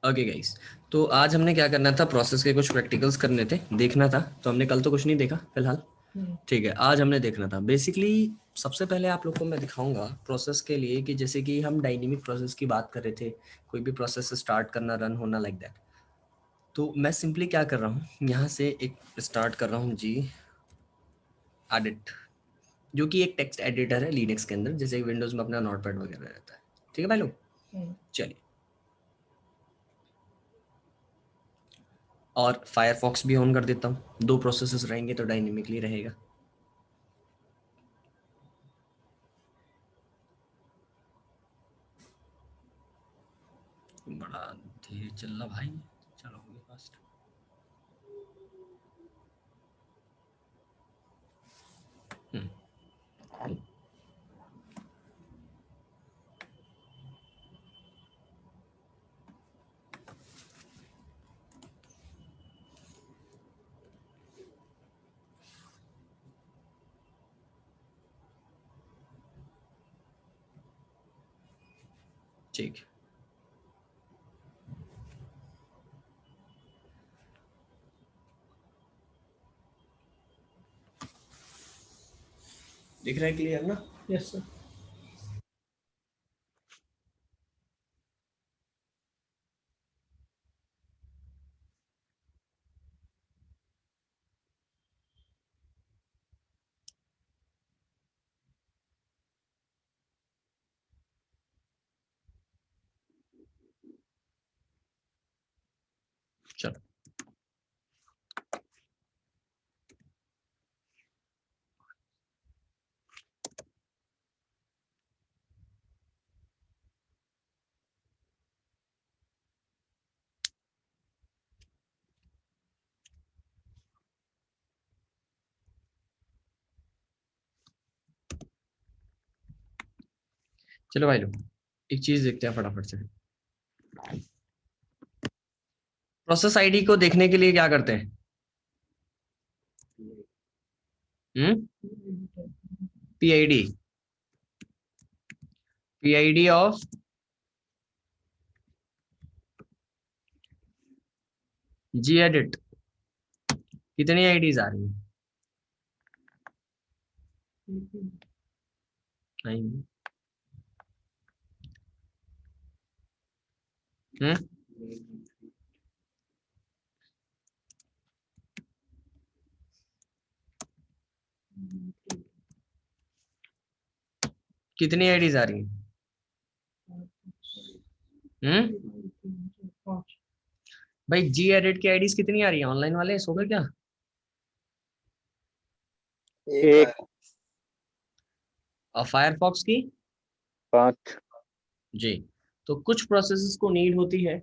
Okay guys, तो आज हमने क्या करना था, प्रोसेस के कुछ प्रैक्टिकल्स करने थे, देखना था। तो हमने कल तो कुछ नहीं देखा फिलहाल। ठीक है, आज हमने देखना था। बेसिकली सबसे पहले आप लोग को मैं दिखाऊंगा प्रोसेस के लिए कि जैसे कि हम डायनेमिक प्रोसेस की बात कर रहे थे, कोई भी प्रोसेस स्टार्ट करना, रन होना, लाइक दैट। तो मैं सिंपली क्या कर रहा हूँ, यहाँ से एक स्टार्ट कर रहा हूँ जी, एडिट, जो कि एक टेक्स्ट एडिटर है लिनक्स के अंदर, जैसे विंडोज में अपना नोटपैड वगैरह रहता है। ठीक है भाई लोग, चलिए। और फायरफॉक्स भी ऑन कर देता हूँ, दो प्रोसेसेस रहेंगे तो डायनेमिकली रहेगा। बड़ा धीरे चल रहा भाई, चलो हो गया फास्ट। ठीक, दिख रहा है क्लियर ना? Yes sir. चलो चलो भाई लोग, एक चीज देखते हैं फटाफट से। प्रोसेस आईडी को देखने के लिए क्या करते हैं? PID, PID of ji edit. कितनी आईडीज आ रही हैं? नहीं। हम्म कितनी आईडीज आ रही हैं? भाई जी एडिट की आईडीज कितनी आ रही है? ऑनलाइन वाले सो गए क्या? एक। और फायरफॉक्स की? 5। जी। तो कुछ प्रोसेसेस को नीड होती है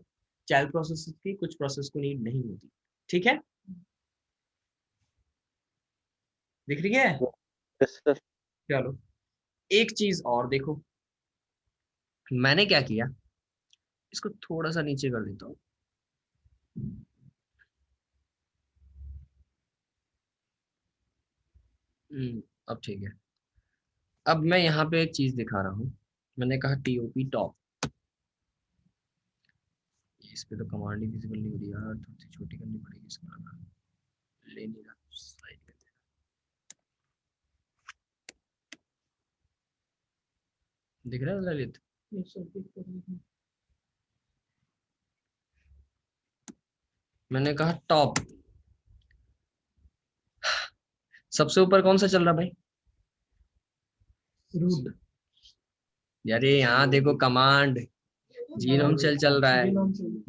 चाइल्ड प्रोसेसेस की, कुछ प्रोसेस को नीड नहीं होती। ठीक है, दिख रही है? Yes sir. चलो, एक चीज और देखो, मैंने क्या किया, इसको थोड़ा सा नीचे कर देता हूँ। अब ठीक है। अब मैं यहाँ पे एक चीज दिखा रहा हूँ, मैंने कहा टीओपी टॉप। इस पे तो कमांड ही विजिबल नहीं हो रही यार, थोड़ी सी छोटी करनी पड़ेगी इसका नाम। ले नहीं रहा, साइड में दे। दिख रहा है ललित? मैंने कहा टॉप, सबसे ऊपर कौन सा चल रहा भाई? रूट। यार ये यहाँ देखो, कमांड जीनोम शेल चल रहा है।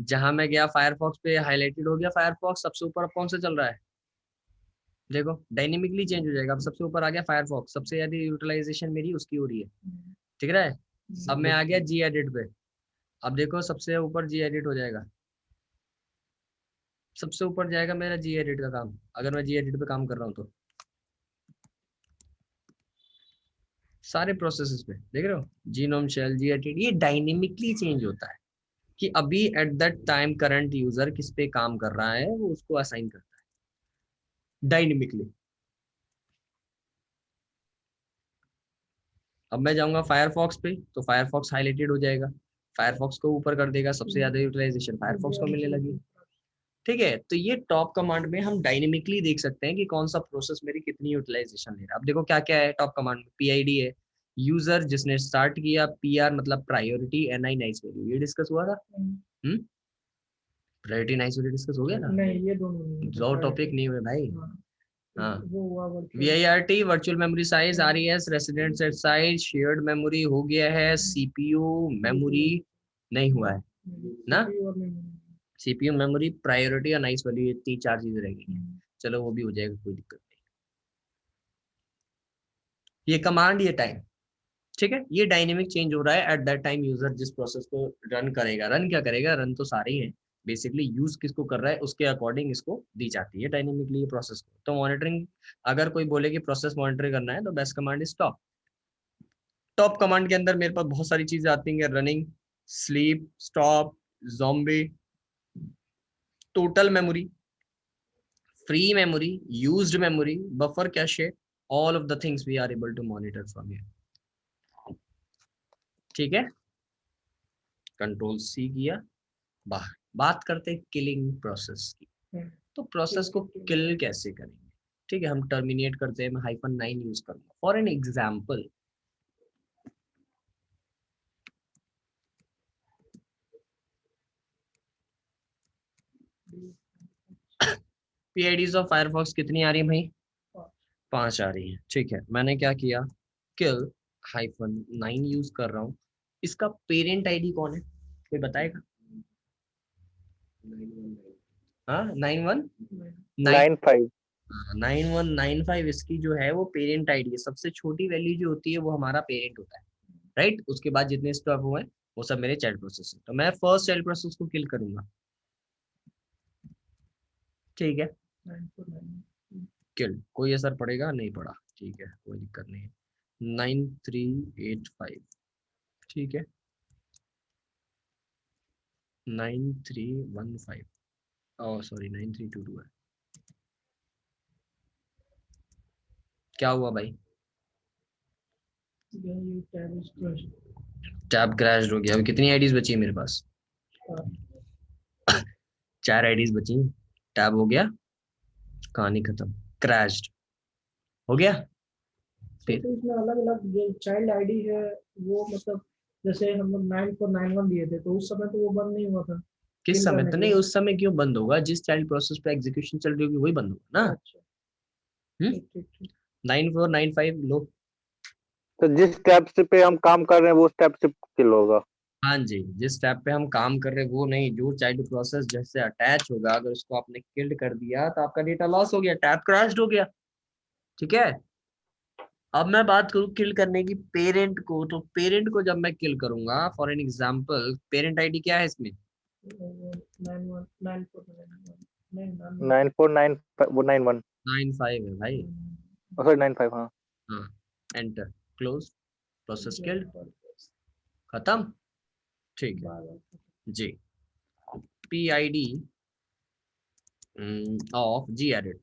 जहां मैं गया फायरफॉक्स पे हाईलाइटेड हो गया फायरफॉक्स, सबसे ऊपर अब कौन सा चल रहा है? देखो डायनेमिकली चेंज हो जाएगा। अब सबसे ऊपर आ गया फायरफॉक्स, सबसे ज्यादा यूटिलाइजेशन मेरी उसकी हो रही है। ठीक रहा है? अब मैं आ गया जी एडिट पे, अब देखो सबसे ऊपर जी एडिट हो जाएगा, सबसे ऊपर जाएगा मेरा जी एडिट का काम, अगर मैं जी एडिट पे काम कर रहा हूँ तो। सारे प्रोसेसेस पे देख रहे हो, जीनोम शेल, जी एडिट, ये डायनेमिकली चेंज होता है कि अभी eight that time current user किस पे काम कर रहा है, वो उसको असाइन करता है डायनेमिकली। अब मैं जाऊंगा फायरफॉक्स पे तो फायरफॉक्स हाईलाइटेड हो जाएगा, फायरफॉक्स को ऊपर कर देगा, सबसे ज्यादा यूटिलाइजेशन फायरफॉक्स को मिलने लगी। ठीक है, तो ये टॉप कमांड में हम डायनेमिकली देख सकते हैं कि कौन सा प्रोसेस मेरी कितनी यूटिलाइजेशन ले रहा है। अब देखो क्या क्या है टॉप कमांड में, पीआईडी है, यूजर जिसने स्टार्ट किया, पीआर मतलब प्रायोरिटी, एनआई नाइस वैल्यू, ये डिस्कस हुआ था। प्रायोरिटी नाइस वैल्यू डिस्कस हो गया था। नहीं, ये दोनों नहीं, दो टॉपिक नहीं हुए भाई। हाँ, वो हुआ virtual। VIRT virtual memory size, RES resident set size, shared memory हो गया है, सीपीयू मेमोरी नहीं हुआ है ना, CPU और memory। सीपीयू मेमोरी प्रायोरिटी और नाइस वैल्यू, ये 3-4 चीजें रह गई हैं। चलो वो भी हो जाएगा, कोई दिक्कत नहीं। ये कमांड, ये टाइम, ठीक है, ये डायनेमिक चेंज हो रहा है एट दैट टाइम। यूजर जिस प्रोसेस को रन करेगा, रन क्या करेगा, रन तो सारे ही हैं, बेसिकली यूज किसको कर रहा है उसके अकॉर्डिंग इसको दी जाती है डायनेमिकली ये प्रोसेस को। तो मॉनिटरिंग, अगर कोई बोले कि प्रोसेस मॉनिटर करना है तो best command is top. Top command के अंदर मेरे पास बहुत सारी चीजें आती हैं, running, sleep, stop, zombie, total memory, free memory, used memory, buffer cache, all of the things we are able to monitor from here। ठीक है, कंट्रोल सी किया, बाहर। बात करते हैं किलिंग प्रोसेस की। तो प्रोसेस को किल कैसे करेंगे, ठीक है, हम टर्मिनेट करते हैं, मैं -9 यूज करूंगा for an example. PIDs of Firefox कितनी आ रही है भाई, 5 आ रही है। ठीक है, मैंने क्या किया, किल -9 यूज कर रहा हूँ। इसका पेरेंट आईडी कौन है, कोई बताएगा? हाँ, 9-5 9195 इसकी जो है वो पेरेंट आईडी है। सबसे छोटी वैल्यू जो होती है वो हमारा पेरेंट होता है, राइट। उसके बाद जितने स्टॉप हुए हैं वो सब मेरे चाइल्ड प्रोसेस है। तो मैं फर्स्ट चाइल्ड प्रोसेस को किल करूंगा, ठीक है, किल। कोई असर पड़ेगा नहीं पड़ा, ठीक है, कोई दिक्कत नहीं है। 9385, ठीक है, 9315, ओ सॉरी 9322 है। क्या हुआ भाई, टैब क्रैश हो गया। अभी कितनी आईडीज बची है मेरे पास, 4 आईडीज बची, टैब हो गया, कहानी खत्म, क्रैश्ड हो गया। तो इसमें अलग अलग जो चाइल्ड आईडी है वो, मतलब जैसे हम लोग 9491 दिए थे तो उस समय तो वो बंद नहीं हुआ था। किस समय तो नहीं, उस समय क्यों बंद होगा, जिस चाइल्ड प्रोसेस पे एग्जीक्यूशन चल रही होगी वही बंद होगा ना। अच्छा, ठीक। 9495 लो। तो जिस टैब से पे हम काम कर रहे हैं वो टैब से किल होगा। हाँ जी, जिस टैब पे हम काम कर रहे हैं वो नहीं, जो चाइल्ड प्रोसेस जैसे अटैच होगा, अगर उसको आपने किल्ड कर दिया तो आपका डेटा लॉस हो गया, टैब क्रैश्ड हो गया, ठीक है। अब मैं बात करूं किल करने की पेरेंट को, तो पेरेंट को जब मैं किल करूंगा, for an example, parent ID क्या है इसमें, 9495 वो 91 95 है भाई। सॉरी 95 हाँ। हाँ, एंटर, क्लोज, प्रोसेस किल्ड, खत्म, ठीक है जी। PID of ji edit,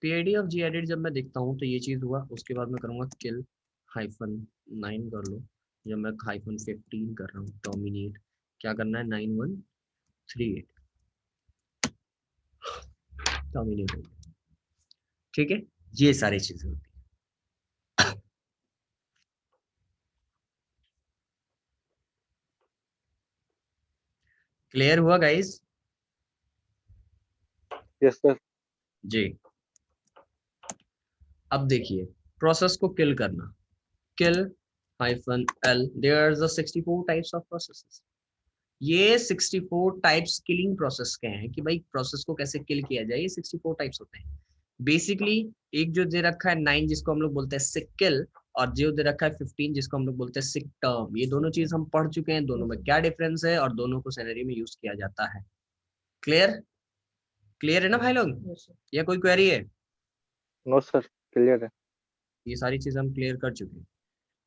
PID of ji edit जब मैं देखता हूँ तो ये चीज हुआ। उसके बाद मैं करूंगा किल -9 कर लो। जब मैं -15 कर रहा हूँ, डोमिनेट, क्या करना है, 9138 डोमिनेट हो गया, ठीक है। ये सारी चीजें होती है। क्लियर हुआ गाइस? Yes sir. जी। अब देखिए, प्रोसेस को किल करना, kill -l, there are the 64 types of processes. ये 64 टाइप्स किलिंग प्रोसेस के हैं कि भाई प्रोसेस को कैसे किल किया जाए। ये 64 टाइप्स होते हैं बेसिकली। एक जो दे रखा है 9 जिसको हम लोग बोलते हैं सिक किल, और जो दे रखा है 15 जिसको हम लोग बोलते हैं सिक टर्म। ये दोनों चीज हम पढ़ चुके हैं, दोनों में क्या डिफरेंस है और दोनों को सिनेरियो में यूज किया जाता है। क्लियर, क्लियर है ना भाई लोग, या कोई क्वेरी है? नो सर, क्लियर है। ये सारी चीज हम क्लियर कर चुके हैं।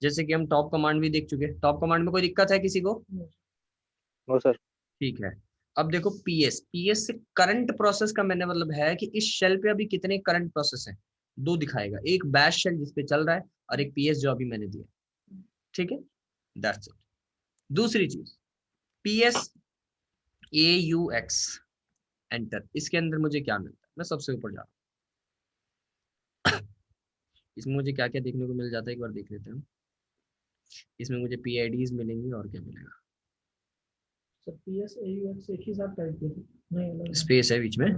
जैसे कि हम टॉप कमांड भी देख चुके हैं। टॉप कमांड में कोई दिक्कत है किसी को? No sir. ठीक है। अब देखो पीएस, पीएस से करंट प्रोसेस का मैंने मतलब है कि इस शेल पे अभी कितने करंट प्रोसेस हैं, दो दिखाएगा, एक बैश शेल जिसपे चल रहा है और एक पीएस जो अभी मैंने दिया, ठीक है, दैट्स इट। दूसरी चीज PSAUX एंटर, इसके अंदर मुझे क्या मिलता है? मैं सबसे ऊपर जा रहा हूँ। इसमें मुझे क्या क्या देखने को मिल जाता है एक बार देख लेते हैं। इसमें मुझे PIDs मिलेंगी और क्या मिलेगा? सर PS AUX एक ही साथ टाइप किए थे, नहीं अलग स्पेस है बीच में।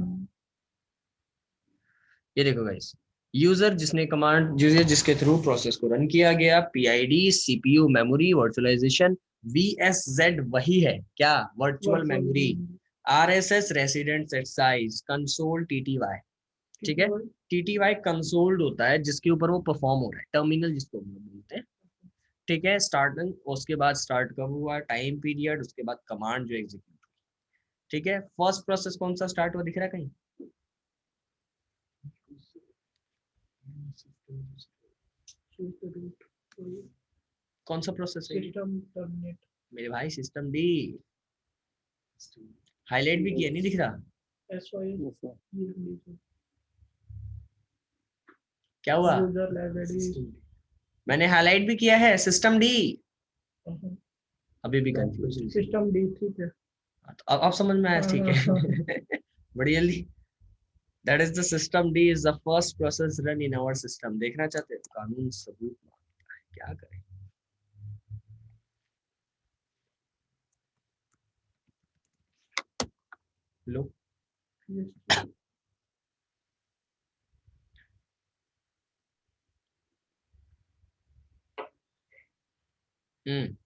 ये देखो गाइस, यूजर जिसने कमांड यूजर जिसके थ्रू प्रोसेस को रन किया गया, PID, CPU, memory, virtualisation, VSZ वही है क्या? Virtual memory, RSS resident set size, console, TTY। ठीक है, TTY कंसोल्ड होता है जिसके ऊपर वो परफॉर्म हो रहा है, टर्मिनल जिसको हम लोग बोलते हैं। ठीक है, स्टार्टिंग, उसके बाद स्टार्ट कब हुआ, टाइम पीरियड, उसके बाद कमांड जो एग्जीक्यूट। ठीक है, फर्स्ट प्रोसेस कौन सा स्टार्ट हुआ दिख रहा है कहीं? कौन सा प्रोसेस है? System terminate. मेरे भाई सिस्टम डी, हाईलाइट भी किया, नहीं दिख रहा? क्या हुआ? यूजर लाइब्रेरी मैंने हाईलाइट भी किया है, सिस्टम डी। अभी भी कंफ्यूज, सिस्टम डी, ठीक है। अब समझ में आया? ठीक है। बड़ी जल्दी। That is the system D is the first process run in our system. देखना चाहते हैं? कानून सबूत मांगता है, क्या करें? लो, हम्म,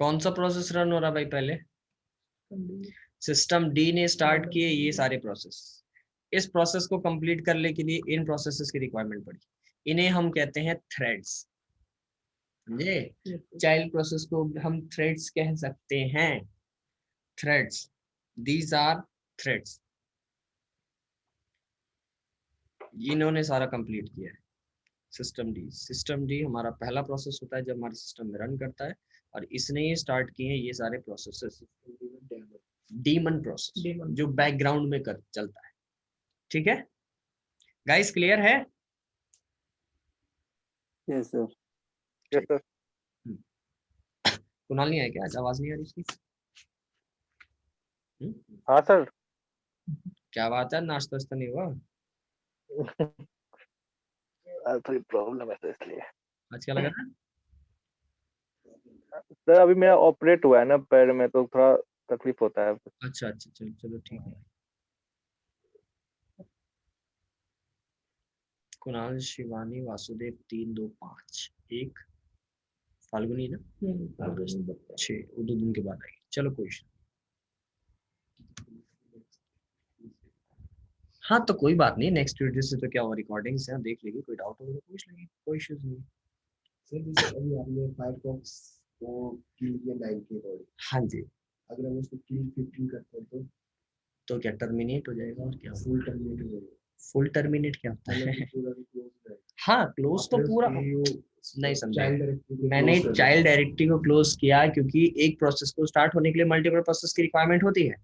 कौन सा प्रोसेस रन हो रहा भाई पहले? सिस्टम डी ने स्टार्ट किए ये सारे प्रोसेस। इस प्रोसेस को कंप्लीट करने के लिए इन प्रोसेसेस की रिक्वायरमेंट पड़ी, इन्हें हम कहते हैं थ्रेड्स। समझे? चाइल्ड प्रोसेस को हम थ्रेड्स कह सकते हैं, थ्रेड्स, दीज आर थ्रेड्स। इन्होंने सारा कंप्लीट किया है सिस्टम डी। सिस्टम डी हमारा पहला प्रोसेस होता है जब हमारे सिस्टम में रन करता है, और इसने ही स्टार्ट किए हैं ये सारे प्रोसेसेस। डीमन प्रोसेस जो बैकग्राउंड में चलता है। ठीक है गाइस, क्लियर है? Yes sir. Yes sir. Kunal नहीं है क्या? आवाज नहीं आ रही इसकी? हाँ सर। क्या बात है, नाश्ता वास्ता नहीं हुआ? थोड़ी प्रॉब्लम है तो इसलिए। आज क्या लगा था? सर अभी मेरा ऑपरेट हुआ है ना पैर में, तो थोड़ा तकलीफ होता है। अच्छा अच्छा, चलो चलो ठीक है। कुणाल, शिवानी, वासुदेव, 3 2 5 1, फाल्गुनी ना? 6, वो 2 दिन के बाद आई। चलो कोई इशू। हाँ तो कोई बात नहीं, नेक्स्ट ट्यूजडे से तो क्या हुआ, रिकॉर्डिंग्स हैं, देख लेंगे, कोई डाउट होगा तो पूछ लेंगे, कोई इश्यूज नहीं। सर जैसे अभी आपने फायरफॉक्स को किल किया 9 के अकॉर्डिंग, हाँ जी, अगर हम उसको किल 15 करते हैं तो क्या टर्मिनेट हो जाएगा? और क्या? फुल टर्मिनेट हो जाएगा। फुल टर्मिनेट क्या होता है? पूरा क्लोज है। हाँ, क्लोज तो पूरा नहीं समझा। मैंने चाइल्ड चाइल्ड डायरेक्टरी को क्लोज किया क्योंकि एक प्रोसेस को स्टार्ट होने के लिए मल्टीपल प्रोसेस की रिक्वायरमेंट होती है।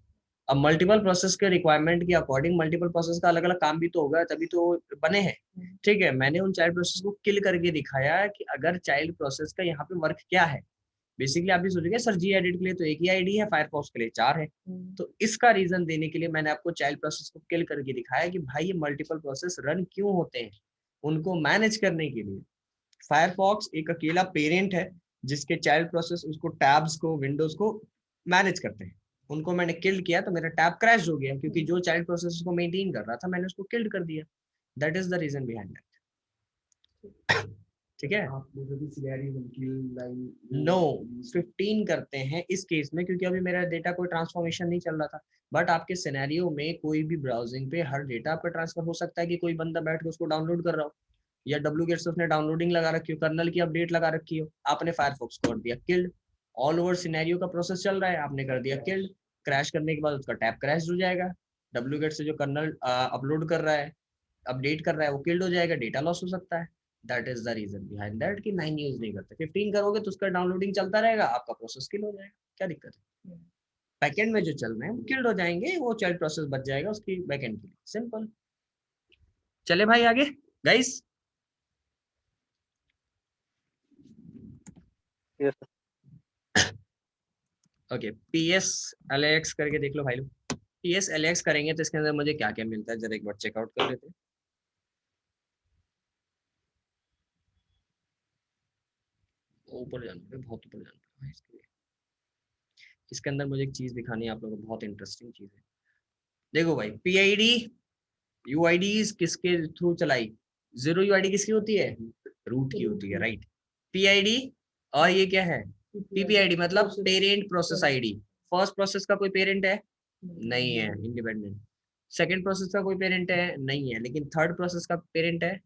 अब मल्टीपल प्रोसेस के रिक्वायरमेंट के अकॉर्डिंग मल्टीपल प्रोसेस का अलग अलग काम भी तो होगा, तभी तो बने हैं। ठीक है, मैंने उन चाइल्ड प्रोसेस को किल करके दिखाया कि अगर चाइल्ड प्रोसेस का यहाँ पे वर्क क्या है। बेसिकली आप भी सोचेंगे सर जी एडिट के लिए तो एक ही आईडी है, फायरफॉक्स के लिए 4 है। तो इसका रीजन देने के लिए मैंने आपको चाइल्ड प्रोसेस को किल करके दिखाया कि भाई ये मल्टीपल प्रोसेस रन क्यों होते हैं। उनको मैनेज करने के लिए फायरफॉक्स एक अकेला पेरेंट है जिसके चाइल्ड प्रोसेस उसको टैब्स को विंडोज को मैनेज करते हैं। उनको मैंने किल्ड किया तो मेरा टैब क्रैश हो गया क्योंकि जो चाइल्ड प्रोसेस को मेंटेन कर रहा था मैंने उसको किल्ड कर दिया। That is the reason behind that. ठीक है, आप लोगों की सिनेरियो किल लाइन नो 15 करते हैं इस केस में क्योंकि अभी मेरा डेटा कोई ट्रांसफॉर्मेशन नहीं चल रहा था। बट आपके सिनेरियो में कोई भी ब्राउजिंग पे हर डेटा आपका ट्रांसफर हो सकता है कि कोई बंदा बैठ के उसको डाउनलोड कर रहा हो, या wget से उसने डाउनलोडिंग लगा रखी हो, कर्नल की अपडेट लगा रखी हो, आपने फायरफॉक्स कर दिया किल्ड। ऑल ओवर सिनेरियो का प्रोसेस चल रहा है, आपने कर दिया किल्ड। क्रैश करने के बाद उसका टैब क्रैश हो जाएगा, wget से जो कर्नल अपलोड कर रहा है, अपडेट कर रहा है, वो किल्ड हो जाएगा, डेटा लॉस हो सकता है। That is the reason behind that कि 9 यूज नहीं करते। 15 करोगे तो उसका डाउनलोडिंग चलता रहेगा, आपका प्रोसेस किल हो जाएगा, क्या दिक्कत है? बैकएंड में जो चल रहे हैं वो किल्ड हो जाएंगे, वो चाइल्ड प्रोसेस बच जाएगा उसकी बैकएंड के लिए, सिंपल। चले भाई आगे, guys? Yes, okay, PS LAX करके देख लो भाई लोग। PS LAX करेंगे तो इसके अंदर मुझे क्या क्या मिलता है, जरा एक बार चेकआउट कर लेते हैं। ऊपर जाना है, बहुत ऊपर जाना है इसके लिए। इसके अंदर मुझे एक चीज दिखानी है आप लोगों को, बहुत इंटरेस्टिंग चीज है। देखो भाई, PID UID किसके थ्रू चलाई? 0 UID किसकी होती है? रूट की होती है, राइट। PID और ये क्या है? PPID मतलब parent process ID. First process का कोई पेरेंट है? नहीं है, इंडिपेंडेंट। सेकंड प्रोसेस का कोई पेरेंट है? नहीं है, लेकिन थर्ड प्रोसेस का पेरेंट है।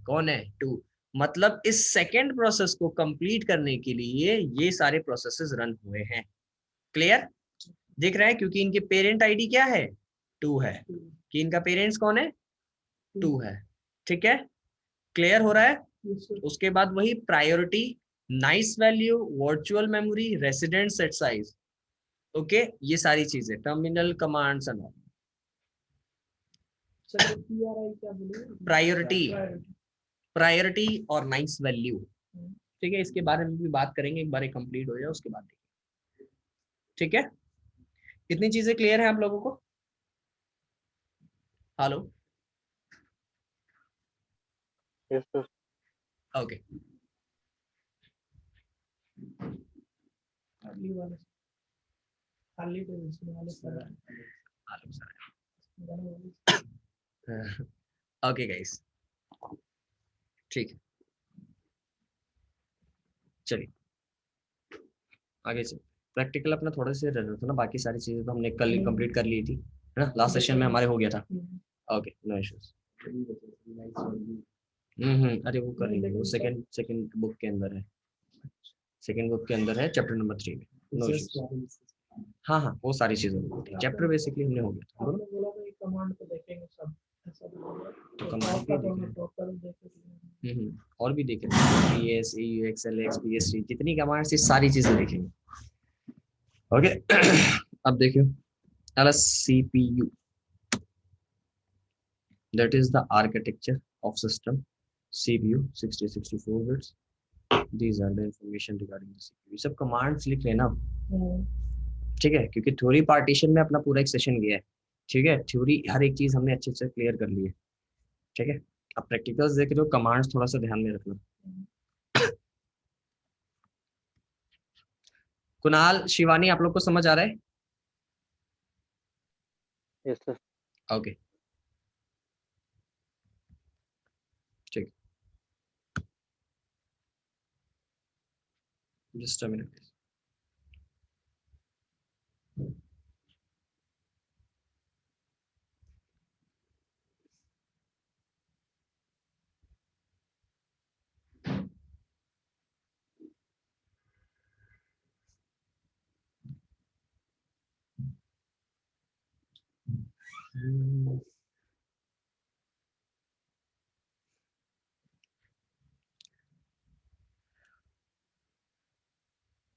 कौन है? 2। मतलब इस सेकंड प्रोसेस को कंप्लीट करने के लिए ये सारे प्रोसेसेस रन हुए हैं। क्लियर दिख रहा है? क्योंकि इनके पेरेंट आईडी क्या है? 2 है। कि इनका पेरेंट्स कौन है? 2 है। ठीक है, क्लियर हो रहा है? उसके बाद वही priority, nice value, virtual memory, resident set size. Okay, ये सारी चीजें, terminal commands and all. Priority, priority और नाइस वैल्यू। ठीक है, इसके बारे में भी बात करेंगे, एक बार कंप्लीट हो जाए उसके बाद देखेंगे। ठीक है, कितनी चीजें क्लियर है आप लोगों को? Hello? yes, yes. Okay, okay guys, ठीक है, चलिए आगे चलिए। प्रैक्टिकल अपना थोड़ा सा रह रहा था ना, बाकी सारी चीजें तो हमने कल ही कंप्लीट कर ली थी, है ना? लास्ट सेशन में हमारे हो गया था। Okay, no issues. अरे वो कर लेंगे, वो सेकंड सेकंड बुक के अंदर है, सेकंड बुक के अंदर है, चैप्टर नंबर 3 में। No issues. हाँ हाँ, वो सारी चीजें हो गई थी, चैप्टर बेसिकली हमने हो गया था। आपने बोला था कि कमांड को देखेंगे सब, ऐसा बोला तो कमांड भी देखेंगे, और भी देखेंगे, PS AUX LX PS3, जितनी कमांड्स थी सारी चीजें देखेंगे। ओके, अब देखियो, LSCPU, that is the architecture of system. CPU 64 bits. These are the information regarding the CPU. सब कमांड्स लिख लेना, ठीक है? क्योंकि थ्योरी पार्टीशन में अपना पूरा एक सेशन गया है, ठीक है? थ्योरी हर एक चीज हमने अच्छे से क्लियर कर ली है, ठीक है? अब प्रैक्टिकल्स देख रहे हो, कमांड्स थोड़ा सा ध्यान में रखना। कुणाल, शिवानी, आप लोग को समझ आ रहा है? Yes, sir. ओके, ठीक, just a minute.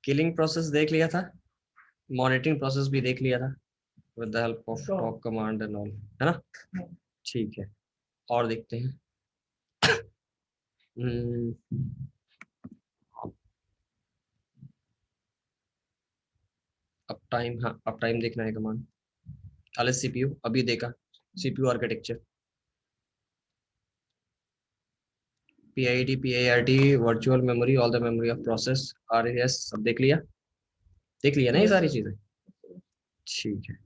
Killing process देख लिया था, मॉनिटरिंग प्रोसेस भी देख लिया था, with the help of top command and all, है ना? ठीक है, और देखते हैं। अब टाइम, हाँ अब टाइम देखना है कमांड। LS CPU अभी देखा, CPU architecture, PID PIRT, virtual memory, all the memory of process, RAS, सब देख लिया? देख लिया ना ये सारी चीजें? ठीक है,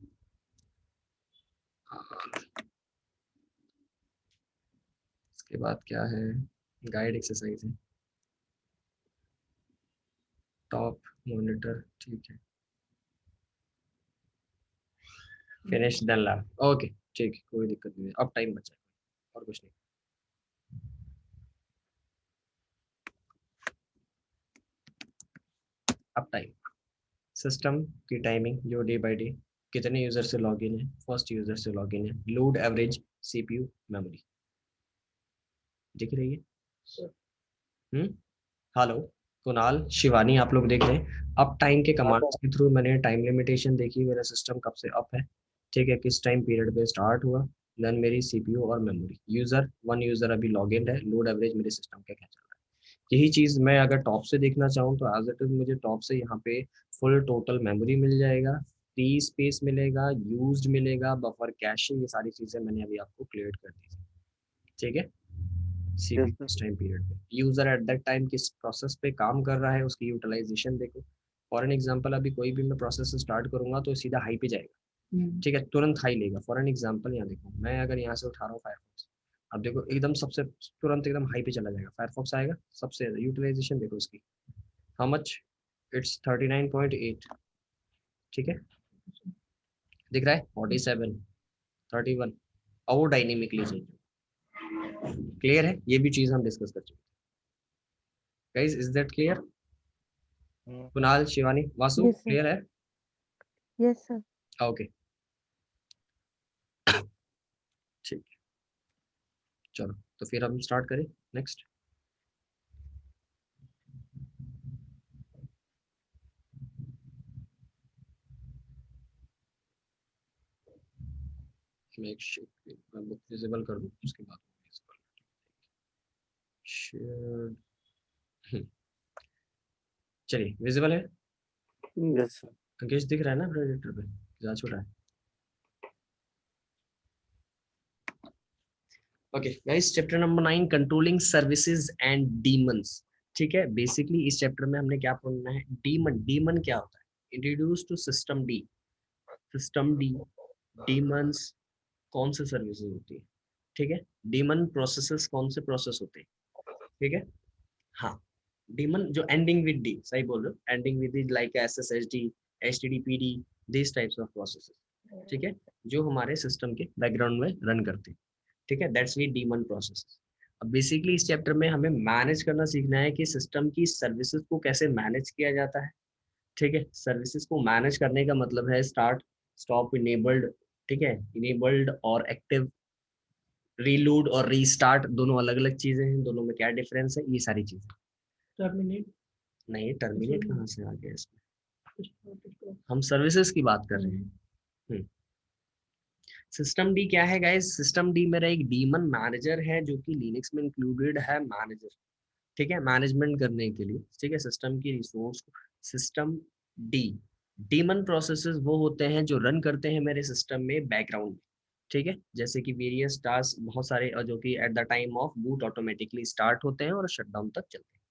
इसके बाद क्या है? गाइड एक्सरसाइज है, टॉप मॉनिटर, ठीक है, फिनिश देन लैब। ओके, ठीक है, कोई दिक्कत नहीं है, अब टाइम बचा है, और कुछ नहीं। अब टाइम, सिस्टम की टाइमिंग, जो डे बाय डे कितने यूजर से लॉगिन है, फर्स्ट यूजर से लॉगिन है, लोड एवरेज CPU मेमोरी, दिख रही है? हेलो कुणाल, शिवानी, आप लोग देख रहे हैं? अब टाइम के कमांड्स के थ्रू मैंने टाइम लिमिटेशन देखी, मेरा सिस्टम कब से अप है, ठीक है, किस टाइम पीरियड पे स्टार्ट हुआ, देन मेरी सीपीयू और मेमोरी। यूजर, वन यूजर अभी लॉग इन है, लोड एवरेज मेरे सिस्टम का क्या चल रहा है। यही चीज मैं अगर टॉप से देखना चाहूँ तो एज इट इज मुझे टॉप से यहाँ पे फुल टोटल मेमोरी मिल जाएगा, फ्री स्पेस मिलेगा, यूज्ड मिलेगा, बफर कैशे, ये सारी चीजें मैंने अभी आपको क्लियर कर दी। ठीक है, Yes, सीपीयू sir. किस टाइम पीरियड पे, यूजर एट दैट टाइम किस प्रोसेस पे काम कर रहा है, उसकी यूटिलाइजेशन देखो। फॉर एन एग्जांपल अभी कोई भी मैं प्रोसेस स्टार्ट करूंगा तो सीधा हाई पे जाएगा, ठीक है, तुरंत हाई लेगा। फॉर एन एग्जांपल यहाँ देखो, मैं अगर यहाँ से उठा रहा हूँ फायरफॉक्स, अब देखो एकदम सबसे तुरंत एकदम हाई पे चला जाएगा, फायरफॉक्स आएगा सबसे ज्यादा। यूटिलाइजेशन देखो इसकी, हाउ मच, इट्स 39.8, ठीक है, दिख रहा है 47, 31, और वो डायनेमिकली चेंज। क्लियर है, ये भी चीज हम डिस्कस कर चुके हैं। Guys is that clear? Kunal, Shivani, Vasu, Yes, sir. Clear है? Yes, sir. ओके, ठीक है, चलो तो फिर हम स्टार्ट करें नेक्स्ट। मैं एक बुक विजिबल कर दूं उसके बाद शेयर। चलिए, विजिबल है? Yes, sir. अंकेश दिख रहा है ना प्रोजेक्टर पे, ज्यादा छोटा है? Okay guys, chapter number 9, controlling services and demons. ठीक है, बेसिकली इस चैप्टर में हमने क्या पढ़ना है, डीमन। डीमन क्या होता है? Introduce to systemd. Systemd, daemons कौन से सर्विसेज होती है, ठीक है, डीमन प्रोसेसेस कौन से प्रोसेस होते हैं, ठीक है। हाँ, डीमन जो एंडिंग विद डी, सही बोल रहे हो, ending with D like SSHD, HTTPD, this types of processes, ठीक है, जो हमारे सिस्टम के बैकग्राउंड में रन करते हैं, ठीक है, दैट्स वी डीमन प्रोसेस। अब बेसिकली इस चैप्टर में हमें मैनेज करना सीखना है कि सिस्टम की सर्विसेज को कैसे मैनेज किया जाता है, ठीक है। सर्विसेज को मैनेज करने का मतलब है स्टार्ट, स्टॉप, इनेबल्ड, ठीक है, इनेबल्ड और एक्टिव, रीलोड और रीस्टार्ट, दोनों अलग अलग चीजें हैं, दोनों में क्या डिफरेंस है, ये सारी चीजें। टर्मिनेट, नहीं, टर्मिनेट कहाँ से आ गया इसमें, हम सर्विसेज की बात कर रहे हैं। सिस्टम डी क्या है गाइस? सिस्टम डी मेरा एक डीमन मैनेजर है जो कि लिनक्स में इंक्लूडेड है, मैनेजर, ठीक है, मैनेजमेंट करने के लिए, ठीक है, सिस्टम की रिसोर्स को। सिस्टम डी, डीमन प्रोसेसेस वो होते हैं जो रन करते हैं मेरे सिस्टम में बैकग्राउंड में, ठीक है, जैसे कि वेरियस टास्क, बहुत सारे जो कि eight the time of boot automatically start होते हैं और शटडाउन तक चलते हैं,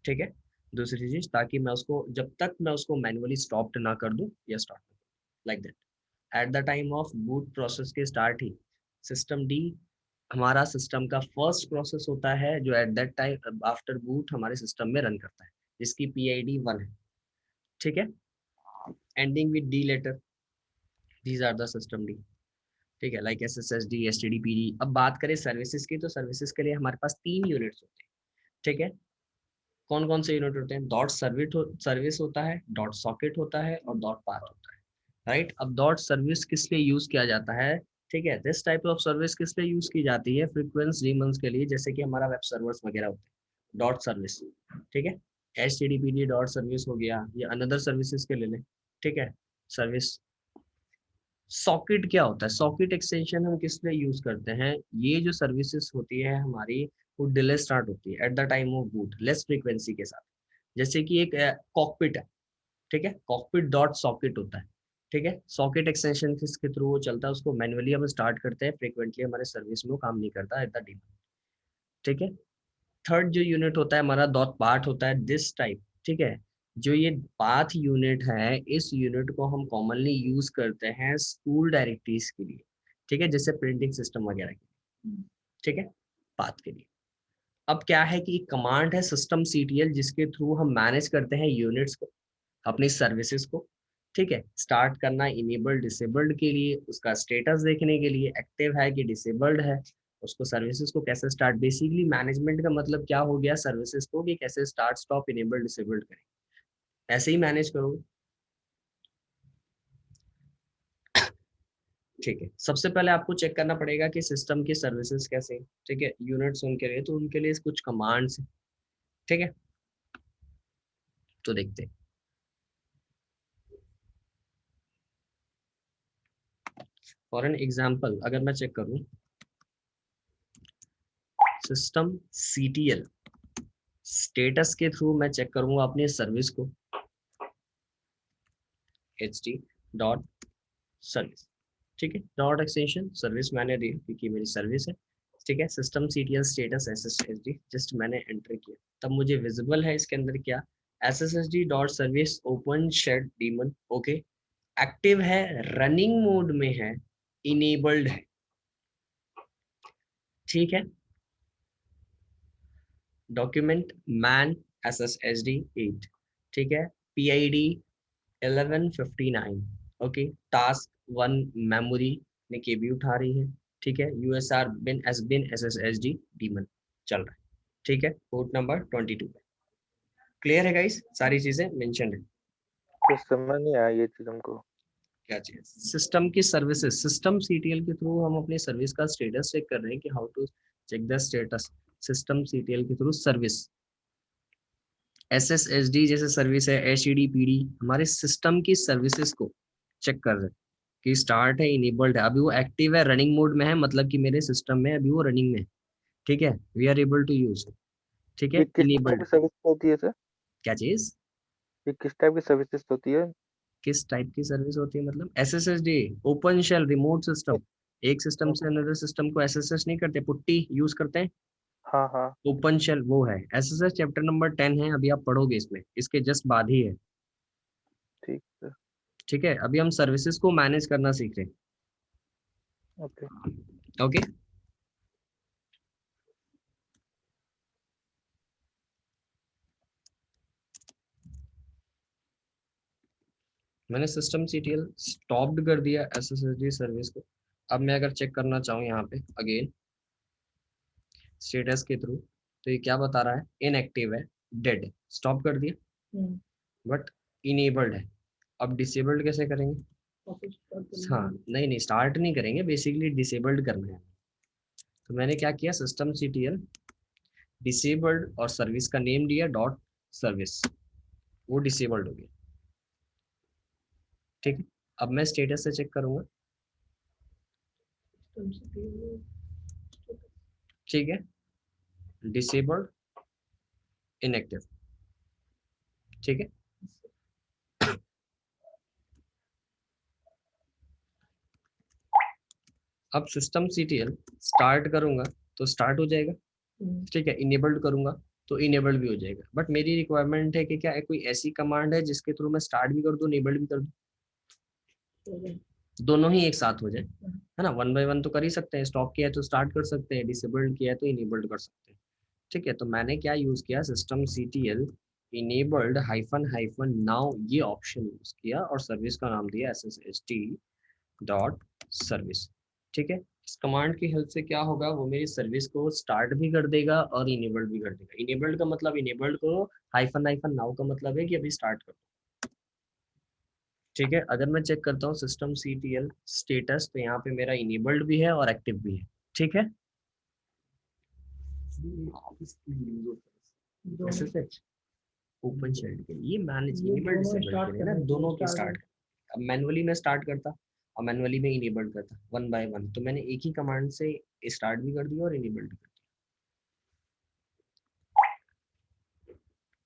ठीक है। दूसरी चीज, ताकि मैं उसको, जब तक मैं उसको मैनुअली स्टॉप ना कर दूं या start like that, at the time of boot process के स्टार्ट ही सिस्टम डी हमारा सिस्टम का फर्स्ट प्रोसेस होता है जो at that time after boot हमारे सिस्टम में रन करता है, जिसकी पीआईडी 1 है, ठीक है, ending with D letter, these are the systemd, ठीक है, लाइक एसएसएचडी, एचटीटीपीडी। अब बात करें सर्विसेज की, तो सर्विसेज के लिए हमारे पास 3 यूनिट्स होते हैं, ठीक है। कौन कौन से यूनिट होते हैं? डॉट सर्विस होता है, डॉट सॉकेट होता है और डॉट पाथ होता है, राइट। अब डॉट सर्विस किस लिए यूज किया जाता है, ठीक है, दिस टाइप ऑफ सर्विस किस लिए यूज की जाती है? फ्रीक्वेंस डीमंस के लिए, जैसे कि हमारा वेब सर्वर्स वगैरह होते हैं, डॉट सर्विस, ठीक है, एचटीटीपीडी डॉट सर्विस हो गया, या अनदर सर्विसेज के ले लें, ठीक है, सर्विस। सॉकेट क्या होता है? सॉकेट एक्सटेंशन हम किस लिए यूज करते हैं? ये जो सर्विसेज होती है हमारी, वो डिले स्टार्ट होती है eight the time of boot, less frequency के साथ, जैसे कि एक कॉकपिट है, ठीक है, कॉकपिट डॉट सॉकेट होता है, ठीक है, सॉकेट एक्सटेंशन किसके थ्रू वो चलता है, उसको मैनुअली हम स्टार्ट करते हैं, फ्रीक्वेंटली हमारे सर्विस में वो काम नहीं करता एट द डिमांड, ठीक है। थर्ड जो यूनिट होता है हमारा डॉट पार्ट होता है, दिस टाइप, ठीक है, जो ये पाथ यूनिट है, इस यूनिट को हम कॉमनली यूज करते हैं स्कूल डायरेक्टरीज के लिए, ठीक है, जैसे प्रिंटिंग सिस्टम वगैरह के लिए, ठीक है, पाथ के लिए। अब क्या है कि एक कमांड है सिस्टम सीटीएल, जिसके थ्रू हम मैनेज करते हैं यूनिट्स को, अपनी सर्विसेज को, ठीक है, स्टार्ट करना, इनेबल्ड डिसेबल्ड के लिए, उसका स्टेटस देखने के लिए, एक्टिव है कि डिसेबल्ड है, उसको सर्विसेज को कैसे स्टार्ट, बेसिकली मैनेजमेंट का मतलब क्या हो गया सर्विसेज को, कि कैसे स्टार्ट, स्टॉप, इनेबल्ड, डिसेबल्ड करें, ऐसे ही मैनेज करो, ठीक है। सबसे पहले आपको चेक करना पड़ेगा कि सिस्टम की सर्विसेज कैसे, ठीक है, यूनिट्स उनके लिए, तो उनके लिए कुछ कमांड्स, ठीक है, तो देखते हैं। फॉर एन एग्जाम्पल अगर मैं चेक करूं सिस्टम CTL स्टेटस के थ्रू मैं चेक करूंगा अपनी सर्विस को HT डॉट सर्विस, ठीक है, डॉट एक्सटेंशन सर्विस मैंने दी क्योंकि मेरी सर्विस है, ठीक है। System CTL status SSHD just मैंने एंटर किया, तब मुझे विजिबल है इसके अंदर क्या SSHD dot service open shell daemon, okay, active है, रनिंग मोड में है, इनेबल्ड है, ठीक है। डॉक्यूमेंट मैन SSHD 8, ठीक है, PID 1159, ओके, टास्क 1 मेमोरी में KB उठा रही है, ठीक है, USR बिन SSHD डीमन चल रहा है, ठीक है, पोर्ट नंबर 22 पे। क्लियर है गाइस, सारी चीजें मेंशन है। कुछ समझ नहीं आया ये चीज हमको। क्या चाहिए सिस्टम की सर्विसेज, सिस्टम CTL के थ्रू हम अपनी सर्विस का स्टेटस चेक कर रहे हैं कि how to check the status system CTL के थ्रू सर्विस। SSHD जैसे सर्विस है, HED PD हमारे सिस्टम की सर्विसेज को चेक कर रहे हैं कि स्टार्ट है, इनेबल्ड है, अभी वो एक्टिव है, रनिंग मोड में है, मतलब कि मेरे सिस्टम में अभी वो रनिंग में है, ठीक है, we are able to use, ठीक है, ये किस टाइप इनेबल्ड। की सर्विस होती है सर? क्या चीज, ये किस टाइप की सर्विसेज होती है? किस टाइप की सर्विस होती है मतलब SSHD open shell remote system, एक सिस्टम से अनदर सिस्टम को SSH नहीं करते, पुट्टी यूज करते हैं, हाँ हाँ ओपन शेल वो है। SSH चैप्टर नंबर 10 है, अभी आप पढ़ोगे इसमें, इसके जस्ट बाद ही है, ठीक है ठीक है। अभी हम सर्विसेज को मैनेज करना सीख रहे ओके। हैं, ओके। मैंने सिस्टम CTL स्टॉप्ड कर दिया SSHD सर्विस को। अब मैं अगर चेक करना चाहूँ यहाँ पे अगेन स्टेटस के थ्रू, तो ये क्या बता रहा है, इनएक्टिव है, डेड है, स्टॉप कर दिया हम्म, बट इनेबल्ड है। अब डिसेबल्ड कैसे करेंगे, वापस start कर हाँ लेंगे। नहीं नहीं स्टार्ट नहीं करेंगे, बेसिकली डिसेबल्ड करना है। तो मैंने क्या किया, सिस्टम CTL डिसेबल्ड और सर्विस का नेम दिया डॉट सर्विस, वो डिसेबल्ड हो गया, ठीक है। अब मैं स्टेटस से चेक करूंगा, System CTL ठीक है, डिसेबल्ड इनएक्टिव, ठीक है। अब सिस्टम CTL स्टार्ट करूंगा तो स्टार्ट हो जाएगा, ठीक है, इनेबल्ड करूंगा तो इनेबल्ड भी हो जाएगा, बट मेरी रिक्वायरमेंट है कि क्या है, कोई ऐसी कमांड है जिसके थ्रू मैं स्टार्ट भी कर दूं इनेबल्ड भी कर दूं, दोनों ही एक साथ हो जाए, है ना, 1 बाय 1 तो कर ही सकते हैं, स्टॉप किया है तो स्टार्ट कर सकते हैं, डिसेबल्ड किया है तो इनेबल्ड कर सकते हैं, ठीक है। तो मैंने क्या यूज किया, system CTL enabled hyphen hyphen now ये ऑप्शन यूज किया और सर्विस का नाम दिया SSHD डॉट सर्विस, ठीक है। इस कमांड की हेल्प से क्या होगा, वो मेरी सर्विस को स्टार्ट भी कर देगा और इनेबल्ड भी कर देगा। इनेबल्ड का मतलब, इनेबल्ड को हाइफन हाइफन नाउ का मतलब है कि अभी स्टार्ट कर, ठीक है। अगर मैं चेक करता हूँ सिस्टम CTL स्टेटस, तो यहाँ पे मेरा इनेबल्ड भी है और एक्टिव भी है, ठीक है। SSH ओपन शेल्ड के लिए मैनेज ये इनेबल दोनों डिसेबल स्टार्ट के लिए ना, करने के लिए दोनों की starting। स्टार्ट। अब मैनुअली में स्टार्ट करता और मैनुअली में इनेबल करता 1 बाय 1, तो मैंने एक ही कमांड से स्टार्ट भी कर दिया और इनेबल भी कर दिया,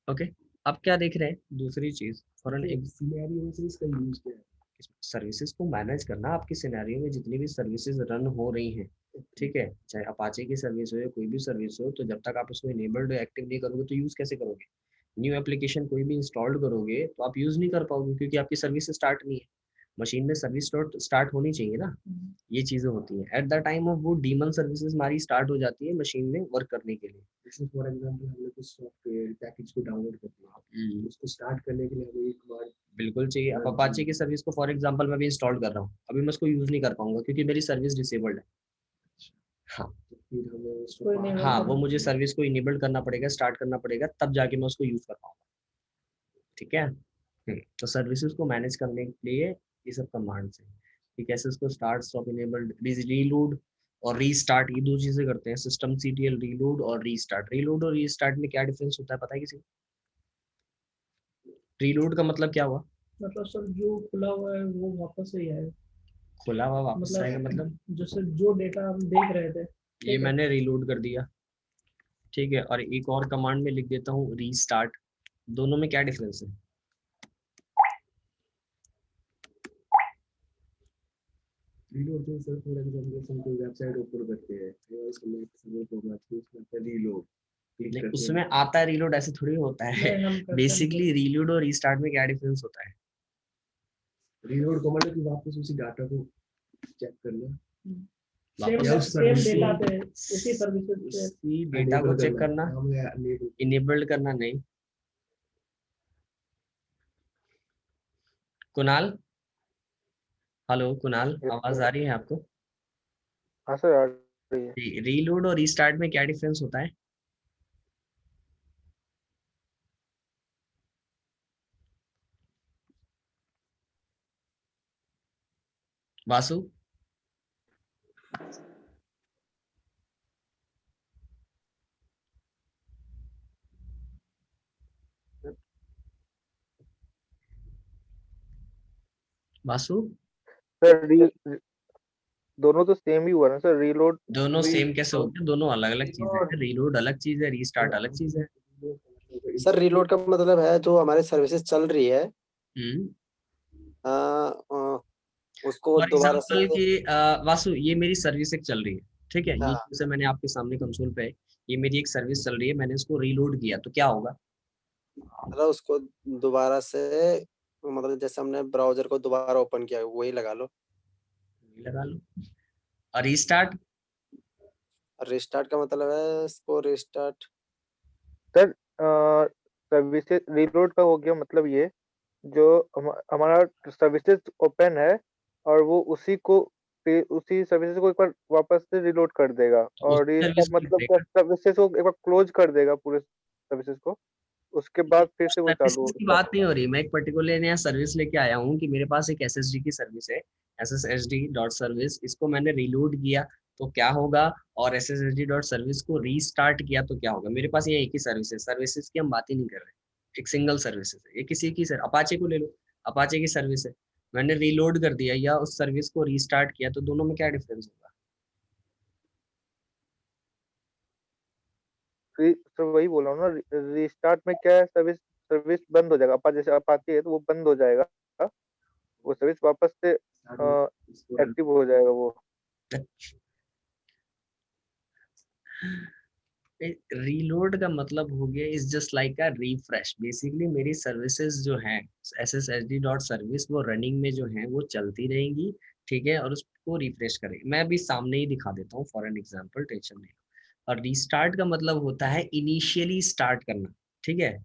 ओके। अब क्या देख रहे हैं, दूसरी चीज फॉर एन सिनेरियो में से इसका यूज क्या है? सर्विसेज को मैनेज करना, आपकी सिनेरियो में जितनी भी सर्विसेज रन हो रही हैं, ठीक है, चाहे अपाचे की सर्विस हो या कोई भी सर्विस हो, तो जब तक आप उसको इनेबल्ड एक्टिव नहीं करोगे तो यूज कैसे करोगे। न्यू एप्लीकेशन कोई भी इंस्टॉल करोगे तो आप यूज नहीं कर पाओगे क्योंकि आपकी सर्विस स्टार्ट नहीं है, मशीन में सर्विस स्टार्ट होनी चाहिए ना, ये चीजें होती हैं। एट द टाइम ऑफ वो डीमन सर्विसेज हमारी स्टार्ट हो जाती है मशीन में वर्क करने के लिए। जैसे फॉर एग्जांपल हमने कुछ सॉफ्टवेयर पैकेज को डाउनलोड कर दिया, उसको स्टार्ट करने के लिए हमें एक बार बिल्कुल चाहिए। अब अपाचे की सर्विस को फॉर एग्जांपल मैं भी इंस्टॉल कर रहा हूँ, अभी मैं उसको यूज नहीं कर पाऊंगा क्योंकि मेरी सर्विस डिसेबल्ड है, हाँ तो फिर हमें उसको कोई नहीं हाँ, वो मुझे सर्विस को इनेबल करना पड़ेगा, स्टार्ट करना पड़ेगा, तब जाके मैं उसको यूज कर पाऊंगा, ठीक है। तो सर्विसेज को मैनेज करने के लिए ये सब कमांड्स हैं कि कैसे उसको स्टार्ट स्टॉप इनेबल्ड रीलोड और रीस्टार्ट, ये दो चीजें करते हैं सिस्टम CTL, रीलोड और रीस्टार्ट। रीलोड और रीस्टार्ट में क्या डिफरेंस होता है पता है किसी को, रीलोड का मतलब क्या हुआ, मतलब सर जो खुला हुआ है वो वापस से ही आए। खुला हुआ वापस आएगा मतलब जैसे जो डेटा हम देख रहे थे, ये ठीक है। मैंने रीलोड कर दिया, ठीक है, और एक और कमांड में लिख देता हूँ रीस्टार्ट। दोनों में क्या डिफरेंस है? रीलोड तो सर फॉर एग्जांपल हम कोई वेबसाइट ओपन करते हैं या इसमें सर्वर प्रोग्राम उसमें आता है रीलोड, क्लिक नहीं, करते उसमें हैं। आता है रीलोड, ऐसे थोड़ी होता है। नहीं, हम करते नहीं। बेसिकली रीलोड और रीस्टार्ट में क्या डिफरेंस होता है? रीलोड कमांड है कि वापस उसी डाटा को चेक करना, वापस सेम सर्विस डेटा को पे उसी सर्विसेज पे उसी डेटा को enable चेक करना, नाम है enable। इनेबल्ड करना नहीं। कुणाल, हेलो कुणाल, आवाज आ रही है आपको? हाँ सर, आ रही है। रीलोड और रीस्टार्ट में क्या डिफरेंस होता है? वासु, वासु, सर दोनों तो सेम ही हुआ ना सर, रीलोड दोनों भी। सेम कैसे होते हैं? दोनों अलग अलग चीजें हैं। रीलोड अलग चीज है, रीस्टार्ट अलग चीज है। सर रीलोड का मतलब है जो हमारी सर्विसेज चल रही है हम्म। अ, अ, उसको फॉर दोबारा से। एग्जाम्पल कि वासु, ये मेरी सर्विस एक चल रही है, ठीक है, ये हाँ, जैसे मैंने आपके सामने कंसोल पे, ये मेरी एक सर्विस चल रही है, मैंने इसको रीलोड किया तो क्या होगा? मतलब उसको दोबारा से, मतलब जैसे हमने ब्राउजर को दोबारा ओपन किया वही लगा लो। लगा लो। और रीस्टार्ट? रिस्टार्ट का मतलब है इसको रिस्टार्ट। सर सर्विसेज रीलोड का हो गया मतलब ये, जो हमारा सर्विसेज ओपन है और वो उसी सर्विसेज को एक बार वापस से रीलोड कर देगा, उस और इसका सर्विस को मतलब क्या, लेकर सर्विसेज को एक बार क्लोज कर देगा पूरे सर्विसेज को, उसके बाद फिर से वो चालू सर्विसेज की होगा। बात नहीं हो रही, मैं एक पर्टिकुलर नया सर्विस लेके आया हूँ कि मेरे पास एक एसएसडी की सर्विस है, SSHD डॉट सर्विस, इसको मैंने रीलोड किया तो क्या होगा, और SSHD डॉट सर्विस को रीस्टार्ट किया तो क्या होगा? मेरे पास ये एक ही सर्विस है, सर्विसेज की हम बात ही नहीं कर रहे, एक सिंगल सर्विसेज है, ये किसी की सर, अपाचे को ले लो, अपाचे की सर्विस है, मैंने रीलोड कर दिया या उस सर्विस को रीस्टार्ट किया, तो दोनों में क्या डिफरेंस होगा? सर वही बोल रहा हूँ ना, रीस्टार्ट में क्या है, सर्विस सर्विस बंद हो जाएगा, जैसे अपाचे है तो वो बंद हो जाएगा, वो सर्विस वापस से एक्टिव हो जाएगा वो। रीलोड का मतलब हो गया is just like a refresh. Basically मेरी सर्विसेज जो हैं SSHD डॉट सर्विस, वो रनिंग में जो है वो चलती रहेंगी, ठीक है, और उसको रिफ्रेश करेंगे। मैं अभी सामने ही दिखा देता हूँ फॉर एन एग्जांपल, टेंशन नहीं। और रीस्टार्ट का मतलब होता है इनिशियली स्टार्ट करना, ठीक है,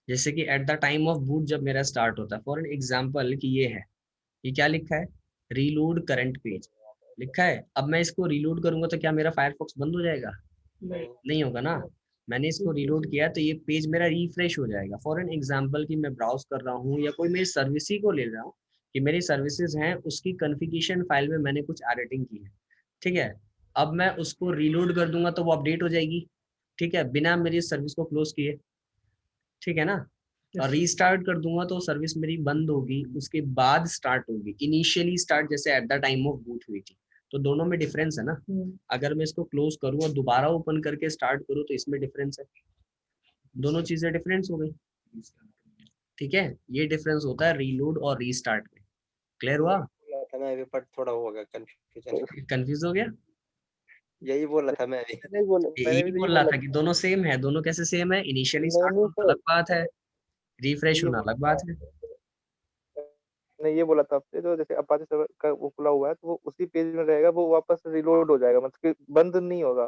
जैसे कि eight the time of boot जब मेरा स्टार्ट होता है, फॉर एन एग्जांपल कि ये है, ये क्या लिखा है, रीलोड करंट पेज लिखा है। अब मैं इसको रीलोड करूंगा तो क्या मेरा फायरफॉक्स बंद हो जाएगा? नहीं। नहीं होगा ना। मैंने इसको रीलोड किया तो ये पेज मेरा रिफ्रेश हो जाएगा। फॉर एन एग्जांपल कि मैं ब्राउज कर रहा हूँ या कोई मेरी सर्विस ही को ले रहा हूँ, कि मेरी सर्विसेज हैं, उसकी कॉन्फ़िगरेशन फाइल में मैंने कुछ एडिटिंग की है, ठीक है, अब मैं उसको रीलोड कर दूंगा तो वो अपडेट हो जाएगी, ठीक है, बिना मेरी सर्विस को क्लोज किए, ठीक है ना। और रीस्टार्ट कर दूंगा तो सर्विस मेरी बंद होगी, उसके बाद स्टार्ट होगी, इनिशियली स्टार्ट जैसे eight the time of boot हुई थी। तो दोनों में डिफरेंस है ना। अगर मैं इसको क्लोज करूँ और दोबारा ओपन करके स्टार्ट करूँ तो इसमें डिफरेंस है, दोनों चीजें डिफरेंस हो गई, ठीक है। ये डिफरेंस होता है रीलोड और रीस्टार्ट में। क्लियर हुआ? बोला था मैं भी, पर थोड़ा वो होगा कंफ्यूजन। कंफ्यूज हो गया? यही बोला था मैं भी। मैंने यही भी तो यही बोल रहा बोला। था कि दोनों सेम है। दोनों कैसे सेम है? इनिशियली नहीं स्टार्ट नहीं होना सर, अलग बात है, रिफ्रेश ये होना अलग बात है। मैंने ये बोला था आपसे, तो जैसे अपाचे सर्वर का वो खुला हुआ है तो वो उसी पेज में रहेगा, वो वापस रिलोड हो जाएगा, मतलब कि बंद नहीं होगा।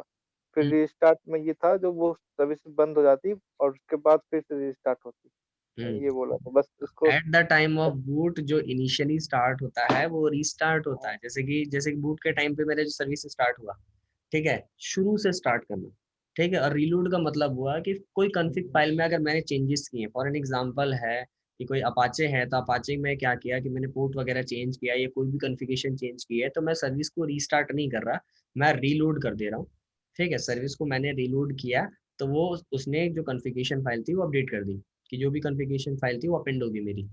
फिर रिस्टार्ट में ये था जो वो सर्विस बंद हो जाती और उसके बाद फिर से रिस्टार्ट होती। मैंने ये बोला था बस इसको। Eight the time of boot जो इनिशियली स्टार्ट होता है वो रीस्टार्ट होता है, जैसे कि बूट के टाइम पे मेरा जो सर्विस स्टार्ट हुआ, ठीक है, शुरू से स्टार्ट करना, ठीक है। और रीलोड का मतलब हुआ कि कोई कॉन्फ़िग फाइल में अगर मैंने चेंजेस किए, फॉर एन एग्जांपल है कि कोई अपाचे है, तो अपाचे में क्या किया कि मैंने पोर्ट वगैरह चेंज किया या कोई भी कॉन्फ़िगरेशन चेंज की है, तो मैं सर्विस को रीस्टार्ट नहीं कर रहा, मैं रीलोड कर दे रहा हूँ, ठीक है। सर्विस को मैंने रीलोड किया तो वो उसने जो कॉन्फ़िगरेशन फाइल थी वो अपडेट कर दी, कि जो भी कॉन्फ़िगरेशन फाइल थी वो अपेंड होगी मेरी,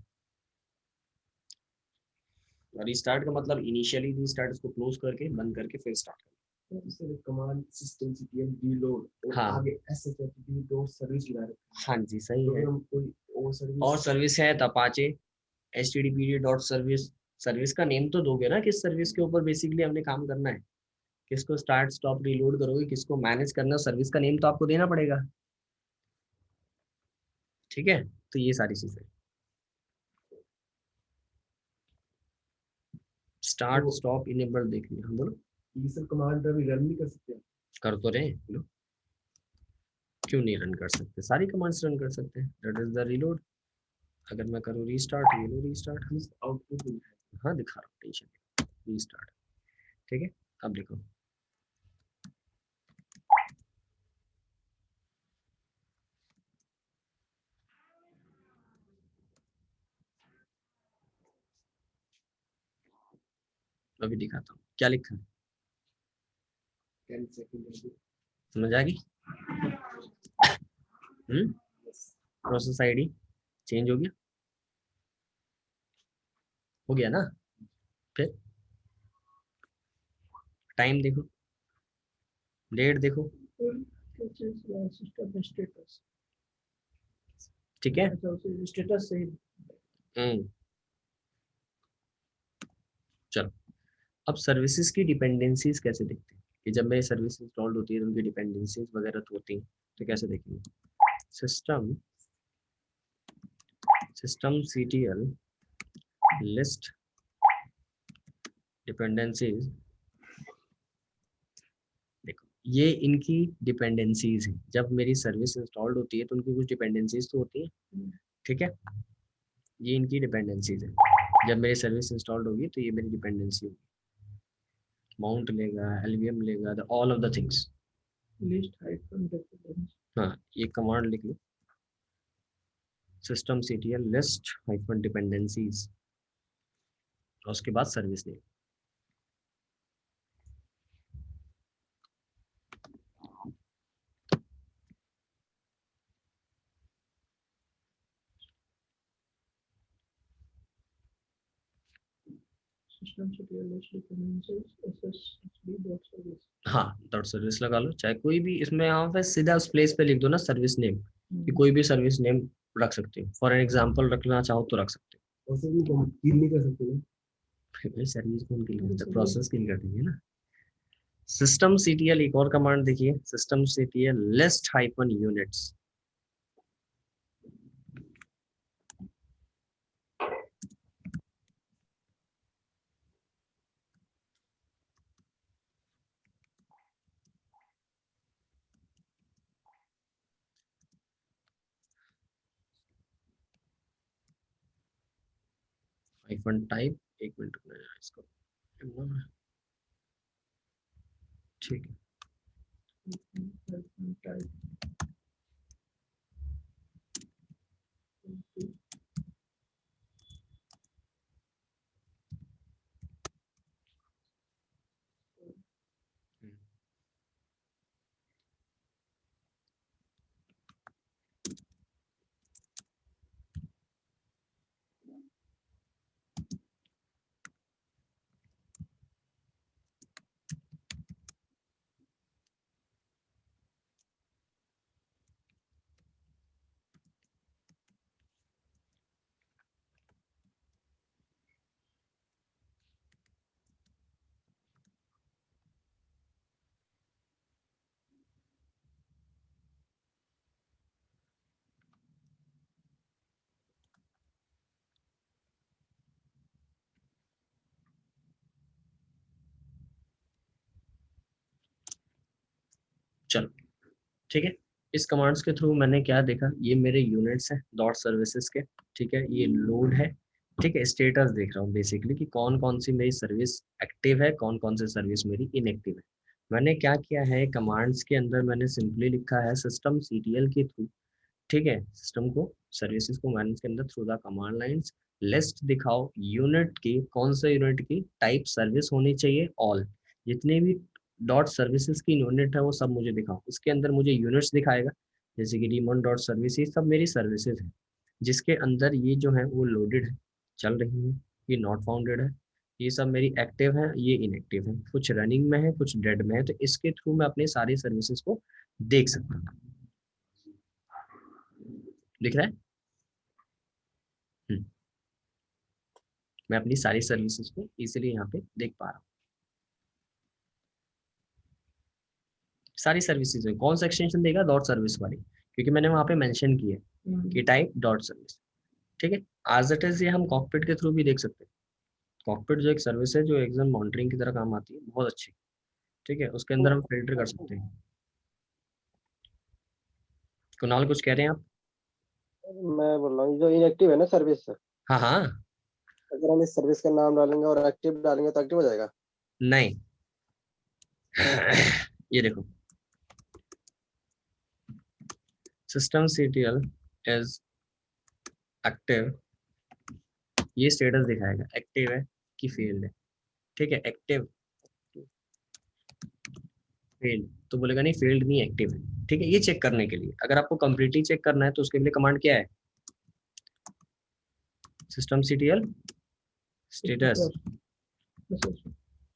रीस्टार्ट का मतलब इनिशियली रीस्टार्ट, इसको क्लोज करके बंद करके फिर स्टार्ट करना। तो sir command system CTL reload और हाँ। आगे एसएसएचडी डॉट सर्विस बना रखा है। हाँ जी सही तो है। अगर हम कोई और सर्विस है तो Apache httpd dot service, service का नेम तो दोगे ना, किस सर्विस के ऊपर बेसिकली हमने काम करना है, किसको स्टार्ट स्टॉप रीलोड करोगे, किसको मैनेज करना, सर्विस का नेम तो आपको देना पड़ेगा। ठीक है, तो ये सारी चीजें स्टार्ट तो- स्टॉप इनेबल देखनी है। हम बोलो ये सर कमांड अभी रन नहीं कर सकते हैं। कर तो रहे लो, क्यों नहीं रन कर सकते, सारी कमांड्स रन कर सकते हैं। That is the reload. अगर मैं करूँ रीस्टार्ट, ये लो रीस्टार्ट, आउटपुट हाँ दिखा रहा हूँ, टेंशन रीस्टार्ट। ठीक है, अब देखो अभी दिखाता हूँ क्या लिखा है, 10 सेकंड। समझ आ गई? प्रोसेस आईडी चेंज हो गया ना? फिर टाइम देखो, डेट देखो, सिस्टम स्टेटस, ठीक है। अच्छा उसे स्टेटस से ही चलो, अब सर्विसेज की डिपेंडेंसीज कैसे देखते हैं, कि जब मेरी सर्विस इंस्टॉल्ड होती है तो उनकी डिपेंडेंसीज वगैरह तो होती हैं, तो कैसे देखेंगे? System CTL list dependencies. देखो ये इनकी डिपेंडेंसीज हैं, जब मेरी सर्विस इंस्टॉल्ड होती है तो उनकी कुछ डिपेंडेंसीज तो होती है, ठीक है। ये इनकी डिपेंडेंसीज है, जब मेरी सर्विस इंस्टॉल्ड होगी तो ये मेरी डिपेंडेंसी होगी। माउंट लेगा, एलवीएम लेगा, all of the things. List hyphen dependency. हाँ, ये कमांड लिख लो, system CTL list hyphen dependencies, और उसके बाद service name. System CTL list dependencies SSHD dot service. हाँ, डॉट सर्विस लगा लो, चाहे कोई भी, इसमें यहाँ पे सीधा उस प्लेस पे लिख दो ना सर्विस नेम, कि कोई भी सर्विस नेम रख सकते हो। फॉर एग्जांपल रखना चाहो तो रख सकते और सर भी हम किल नहीं कर सकते ना। हो। भाई सर्विस कौन किल करता है, प्रोसेस किल कर देंगे ना। सिस्टम सीटीएल एक और कमांड देखिए, system CTL list hyphen units. Hyphen type, एक मिनट रुकना है इसको, ठीक है। चलो ठीक है, इस कमांड्स के थ्रू मैंने क्या देखा, ये मेरे यूनिट्स हैं डॉट सर्विसेज के, ठीक है। ये लोड है, ठीक है। स्टेटस देख रहा हूँ बेसिकली कि कौन कौन सी मेरी सर्विस एक्टिव है, कौन कौन सी सर्विस मेरी इनएक्टिव है। मैंने क्या किया है, कमांड्स के अंदर मैंने सिंपली लिखा है सिस्टम सीटीएल के थ्रू, ठीक है, सिस्टम को सर्विसेज को मैनेज के अंदर through the command lines list दिखाओ यूनिट की, कौन सा यूनिट की टाइप सर्विस होनी चाहिए, ऑल जितने भी डॉट सर्विसेज की यूनिट है वो सब मुझे दिखाओ। उसके अंदर मुझे यूनिट्स दिखाएगा, जैसे कि डीमन डॉट सर्विस, ये सब मेरी सर्विसेज है जिसके अंदर ये जो है वो लोडेड है, चल रही है। ये नॉट फाउंडेड है, ये सब मेरी एक्टिव है, ये इनएक्टिव है, कुछ रनिंग में है, कुछ डेड में है, तो इसके थ्रू मैं अपनी सारी सर्विसेज को देख सकता हूँ। दिख रहा है? मैं अपनी सारी सर्विसेज को इजीली यहाँ पे देख पा रहा हूँ। सारी सर्विसेज में कौन सा एक्सटेंशन देगा? डॉट सर्विस वाली, क्योंकि मैंने वहाँ पे मेंशन किया है कि टाइप डॉट सर्विस। ठीक है, एज इट इज ये हम कॉकपिट के थ्रू भी देख सकते हैं। कॉकपिट जो एक सर्विस है जो एग्जाम मॉनिटरिंग की तरह काम आती है, बहुत अच्छी। ठीक है, उसके अंदर हम फिल्टर कर सकते हैं। कुणाल कुछ कह रहे हैं आप? मैं बोल रहा हूँ जो इनएक्टिव है ना सर्विस, हाँ हाँ, अगर हम इस सर्विस का नाम डालेंगे और एक्टिव डालेंगे तो एक्टिव हो जाएगा। नहीं ये देखो, सिस्टम सीटीएल इज एक्टिव, ये स्टेटस दिखाएगा एक्टिव है कि फेल्ड है। ठीक है, एक्टिव फेल्ड तो बोलेगा नहीं, फेल्ड नहीं, एक्टिव है। ठीक है, ये चेक करने के लिए, अगर आपको कंप्लीटली चेक करना है तो उसके लिए कमांड क्या है? System CTL status.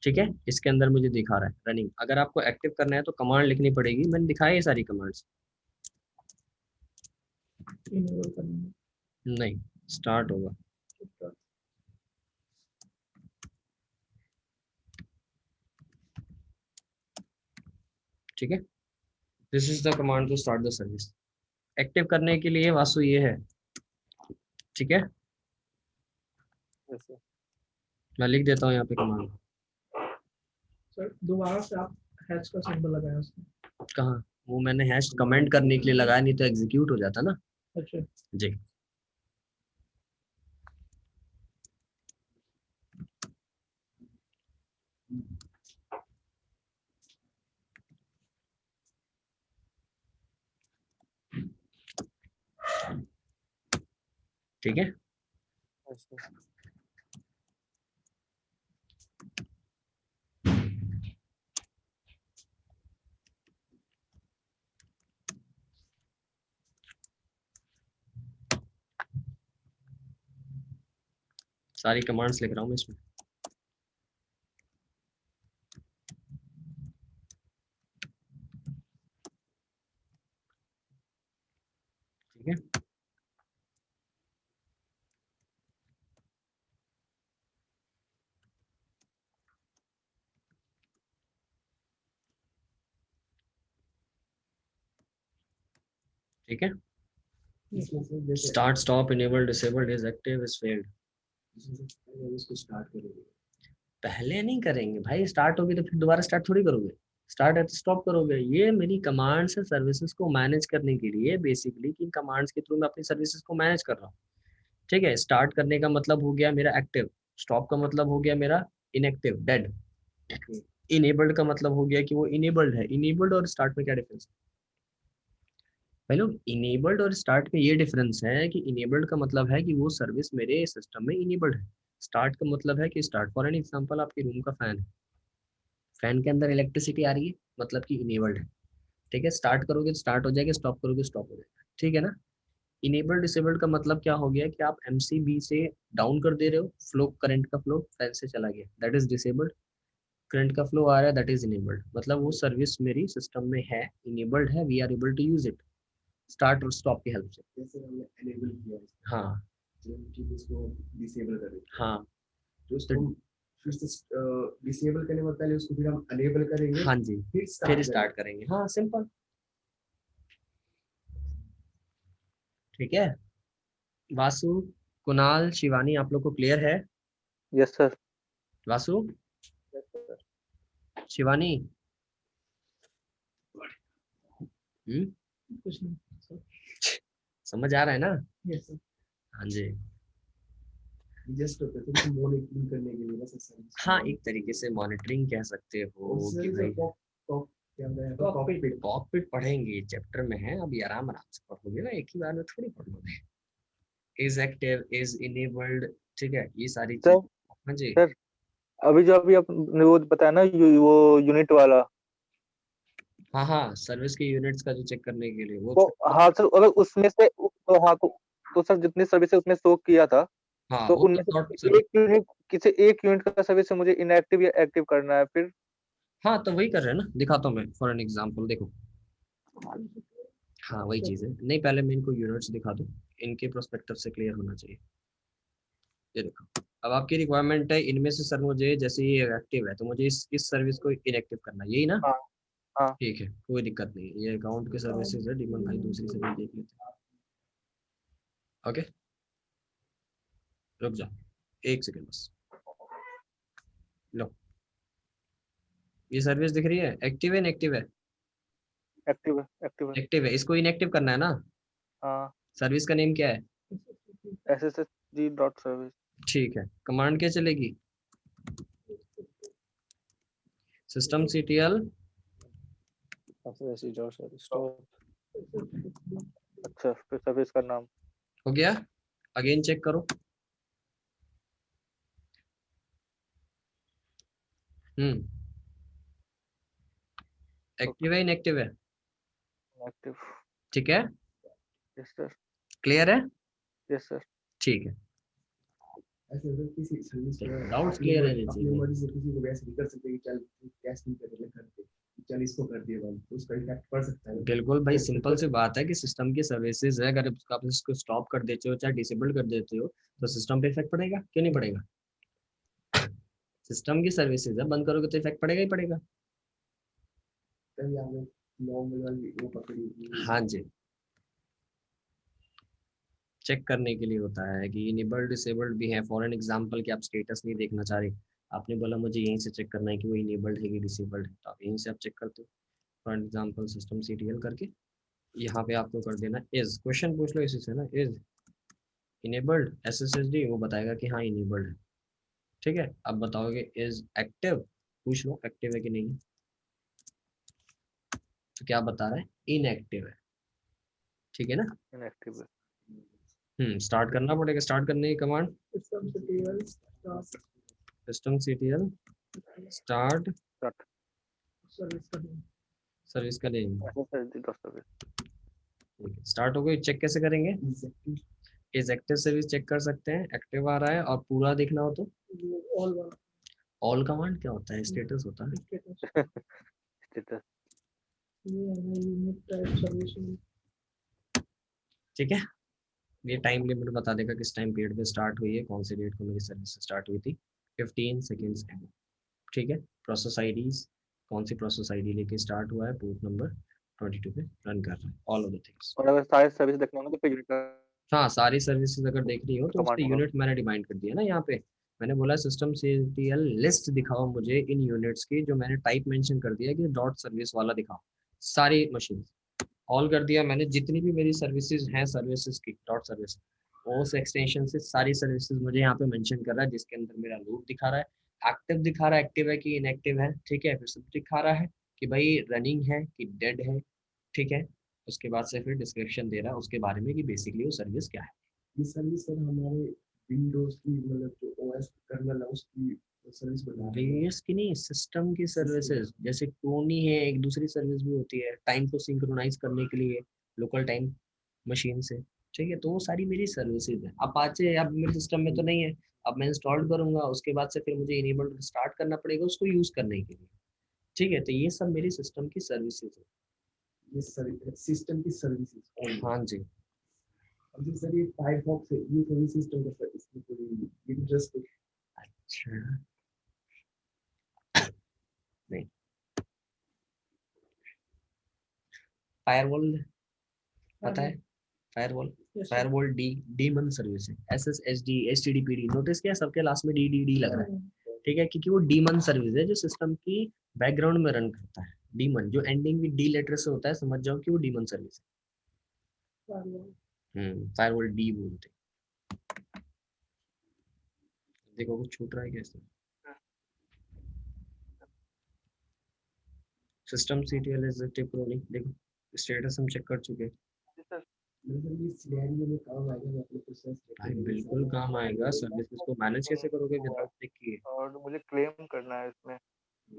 ठीक है, इसके अंदर मुझे दिखा रहा है रनिंग। अगर आपको एक्टिव करना है तो कमांड लिखनी पड़ेगी, मैंने दिखाया ये सारी कमांड्स। नहीं, स्टार्ट होगा। ठीक है, this is the command to start the service. Active करने के लिए वास्तु ये है। ठीक है, मैं लिख देता हूँ यहाँ पे कमांड। सर दोबारा से आप हैश का सिंबल लगाया उसमें। कहाँ? वो मैंने हैश कमेंट करने के लिए लगाया, नहीं तो एग्जीक्यूट हो जाता ना। अच्छा, जी, ठीक है। सारी कमांड्स लिख रहा हूँ मैं इसमें। ठीक है, ठीक है। इसमें से जैसे start, stop, enable, disabled, is active, is failed. इसको स्टार्ट करेंगे, पहले नहीं करेंगे भाई, स्टार्ट होगी तो फिर दोबारा स्टार्ट थोड़ी करोगे। स्टार्ट है तो स्टॉप करोगे। ये मेरी कमांड्स है सर्विसेज को मैनेज करने के लिए, बेसिकली कि कमांड्स के थ्रू मैं अपनी सर्विसेज को मैनेज कर रहा हूँ। ठीक है, स्टार्ट करने का मतलब हो गया मेरा एक्टिव, स्टॉप का मतलब हो गया मेरा इनएक्टिव, डेड। इनेबल्ड का मतलब हो गया कि वो इनेबल्ड है। इनेबल्ड और स्टार्ट में क्या डिफरेंस है भाई लोग? इनेबल्ड और स्टार्ट में ये डिफरेंस है कि इनेबल्ड का मतलब है कि वो सर्विस मेरे सिस्टम में इनेबल्ड है। स्टार्ट का मतलब है कि स्टार्ट, फॉर एन एग्जांपल आपके रूम का फैन है, फैन के अंदर इलेक्ट्रिसिटी आ रही है, मतलब कि इनेबल्ड है। ठीक है, स्टार्ट करोगे तो स्टार्ट हो जाएगा, स्टॉप करोगे स्टॉप हो जाएगा। ठीक है ना। इनेबल्ड डिसेबल्ड का मतलब क्या हो गया कि आप एमसीबी से डाउन कर दे रहे हो, फ्लो, करंट का फ्लो फैन से चला गया, दैट इज डिसेबल्ड। करंट का फ्लो आ रहा है, दैट इज इनेबल्ड। मतलब वो सर्विस मेरी सिस्टम में है, इनेबल्ड है, we are able to use it start और स्टॉप की हेल्प से। जैसे हमने एनेबल किया हाँ जो कि इसको डिसेबल करें, हाँ तो उसको फिर से डिसेबल करने के पहले उसको फिर हम अनेबल करेंगे, हाँ जी, फिर फिर स्टार्ट स्टार्ट करेंगे। हाँ, सिंपल। ठीक है, वासु, कुणाल, शिवानी, आप लोग को क्लियर है? Yes sir. वासु, शिवानी, कुछ नहीं सर। समझ आ रहा है ना? Yes sir. हाँ जी। जस्ट होता है तो मॉनिटरिंग करने के लिए बस ऐसा है। हाँ, एक तरीके से मॉनिटरिंग कह सकते हो कि भाई कॉकपिट पढ़ेंगे, चैप्टर में है, अभी आराम आराम से पढ़ोगे ना, एक ही बार में थोड़ी पढ़ लोगे। इज एक्टिव, इज इनेबल्ड, ठीक है, ये सारी सर चीज। हाँ जी, सर अभी जो अभी आपने वो बताया ना वो यूनिट वाला, हाँ हाँ, सर्विस के यूनिट्स का जो चेक करने के लिए वो तो हाँ सर अगर उसमें से तो हाँ तो सर जितनी सर्विस उसमें शो किया था हाँ तो वो उनमें तो से किसी एक यूनिट का सर्विस मुझे इनएक्टिव या एक्टिव करना है फिर। हाँ तो वही कर रहे हैं ना, दिखाता हूँ मैं फॉर एन एग्जांपल, देखो। हाँ वही चीज है, नहीं पहले मैं इनको यूनिट्स दिखा दूँ, इनके प्रोस्पेक्टिव से क्लियर होना चाहिए। ये देखो, अब आपकी रिक्वायरमेंट है इनमें से सर मुझे जैसे ये एक्टिव है तो मुझे इस सर्विस को इनएक्टिव करना है, यही ना? हाँ हाँ ठीक है, कोई दिक्कत नहीं है, ये अकाउंट के सर्विसेज है, डिमन भाई दूसरी सर्विस देख लेते हैं। ओके, रुक जाओ एक सेकंड बस। लो, ये सर्विस दिख रही है, एक्टिव है इनएक्टिव है? एक्टिव है एक्टिव है। एक्टिव है, इसको इनएक्टिव करना है ना? हाँ सर्विस का नेम क्या है? SSHG dot service. ठीक है, कमांड क्या चलेगी? System CTL stop. अच्छा फिर सर्विस का नाम हो गया, अगेन चेक करो। एक्टिव है इनएक्टिव है? एक्टिव। ठीक है, यस सर। क्लियर है? Yes sir. ठीक है, ऐसे अगर किसी सर्विस का डाउट्स क्लियर है अपनी मर्जी से किसी को वैसे भी कर सकते हैं कि चल कैश नहीं करेंगे करते, चल इसको कर दिए बंद, तो उसका इफेक्ट पड़ सकता है। बिल्कुल भाई, सिंपल सी बात है कि सिस्टम की सर्विसेज है, अगर आप इसको स्टॉप कर देते हो चाहे डिसेबल कर देते हो तो सिस्टम पे इफेक्ट पड़ेगा, क्यों नहीं पड़ेगा? सिस्टम की सर्विसेज है, बंद करोगे तो इफेक्ट पड़ेगा ही पड़ेगा। तभी आपने नॉर्मल वाली वो पकड़ी। हाँ जी, चेक करने के लिए होता है कि इनेबल्ड डिसेबल्ड भी है। फॉर एन एग्जांपल कि आप स्टेटस नहीं देखना चाह रहे, आपने बोला मुझे यहीं से चेक करना है कि वो इनेबल्ड है कि डिसेबल्ड है, तो आप यहीं से आप चेक करते हो। फॉर एग्जांपल सिस्टम सीटीएल करके यहाँ पे आपको कर देना इज, क्वेश्चन पूछ लो इसी से ना, इज इनेबल्ड एसएसएचडी, वो बताएगा कि हाँ इनेबल्ड है। ठीक है, अब बताओगे इज एक्टिव, पूछ लो एक्टिव है कि नहीं है, तो क्या बता रहा है? इनएक्टिव है। ठीक है ना? इनएक्टिव है। स्टार्ट करना पड़ेगा, स्टार्ट करने की command system CTL start system CTL start dot service का नेम। सर्विस का नेम। SSHG dot service. ठीक है, स्टार्ट हो गई, चेक कैसे करेंगे? इज एक्टिव सर्विस चेक कर सकते हैं, एक्टिव आ रहा है, और पूरा देखना हो तो ऑल वन ऑल कमांड क्या होता है? स्टेटस होता है। स्टेटस। स्टेटस। ये है यूनिट टाइप सर्विस। ठीक है, ये टाइम लिमिट बता देगा किस टाइम पीरियड में स्टार्ट हुई है, कौन सी डेट को मेरी सर्विस स्टार्ट हुई थी, 15 सेकेंड्स एगो। ठीक है, प्रोसेस आईडीज, कौन सी प्रोसेस आईडी लेके स्टार्ट हुआ है, पोर्ट नंबर 22 पे रन कर रहा है, ऑल ऑफ द थिंग्स। और अगर सारे सर्विस देखना होगा तो फिर यूनिट का हाँ, सारी सर्विसेज अगर देख रही हो तो कमांड उसके होगा। यूनिट मैंने डिमाइंड कर दिया ना यहाँ पे। मैंने बोला सिस्टम सीटीएल लिस्ट दिखाओ मुझे इन यूनिट्स की, जो मैंने टाइप मेंशन कर दिया कि डॉट सर्विस वाला दिखाओ, सारी मशीन ऑल कर दिया मैंने, जितनी भी मेरी सर्विसेज हैं सर्विसेज की डॉट सर्विस, उस एक्सटेंशन से सारी सर्विसेज मुझे यहाँ पे मेंशन कर रहा है, जिसके अंदर मेरा लूप दिखा रहा है, एक्टिव दिखा रहा है, एक्टिव है कि इनएक्टिव है। ठीक है, फिर सब दिखा रहा है कि भाई रनिंग है कि डेड है। ठीक है, उसके बाद से फिर डिस्क्रिप्शन दे रहा है उसके बारे में कि बेसिकली वो सर्विस क्या है। ये सर्विस सर हमारे विंडोज की मतलब जो ओएस कर्नल है उसकी सर्विस बता रही है। वेरियस की नहीं, सिस्टम की सर्विसेज, जैसे टोनी है, एक दूसरी सर्विस भी होती है टाइम को सिंक्रोनाइज करने के लिए लोकल टाइम मशीन से। ठीक है, तो वो सारी मेरी सर्विसेज है। अपाचे अब मेरे सिस्टम में तो नहीं है, अब मैं इंस्टॉल करूंगा उसके बाद से फिर मुझे इनेबल स्टार्ट करना पड़ेगा उसको यूज करने के लिए। ठीक है, तो ये सब मेरी सिस्टम की सर्विसेज है। ये सिस्टम की सर्विसेज। हाँ जी, अब जैसे सर ये फायरफॉक्स है, ये सर्विस सिस्टम का सर्विस में पूरी इंटरेस्ट अच्छा नहीं, फायरवॉल पता है? Firewall, firewall D demon service है, एसएसएचडी एचटीटीपीडी, नोटिस किया सबके लास्ट में डी डी डी लग रहा है। ठीक है, क्योंकि वो डीमन सर्विस है जो सिस्टम की बैकग्राउंड में रन करता है। डीमन जो एंडिंग विद डी लेटर से होता है, समझ जाओ कि वो डीमन सर्विस है। फायरवॉल डी बोलते हैं। देखो कुछ छूट रहा है कैसे? सिस्टम सीटीएल एग्जीक्यूटिव क्रोनिंग, देखो स्टेटस हम चेक कर चुके हैं। मतलब ये सिनेरियो में काम आएगा मैं अपने प्रोसेस भाई बिल्कुल काम आएगा, सर्विसेज को मैनेज कैसे करोगे विदाउट देखिए। और मुझे क्लेम करना है इसमें,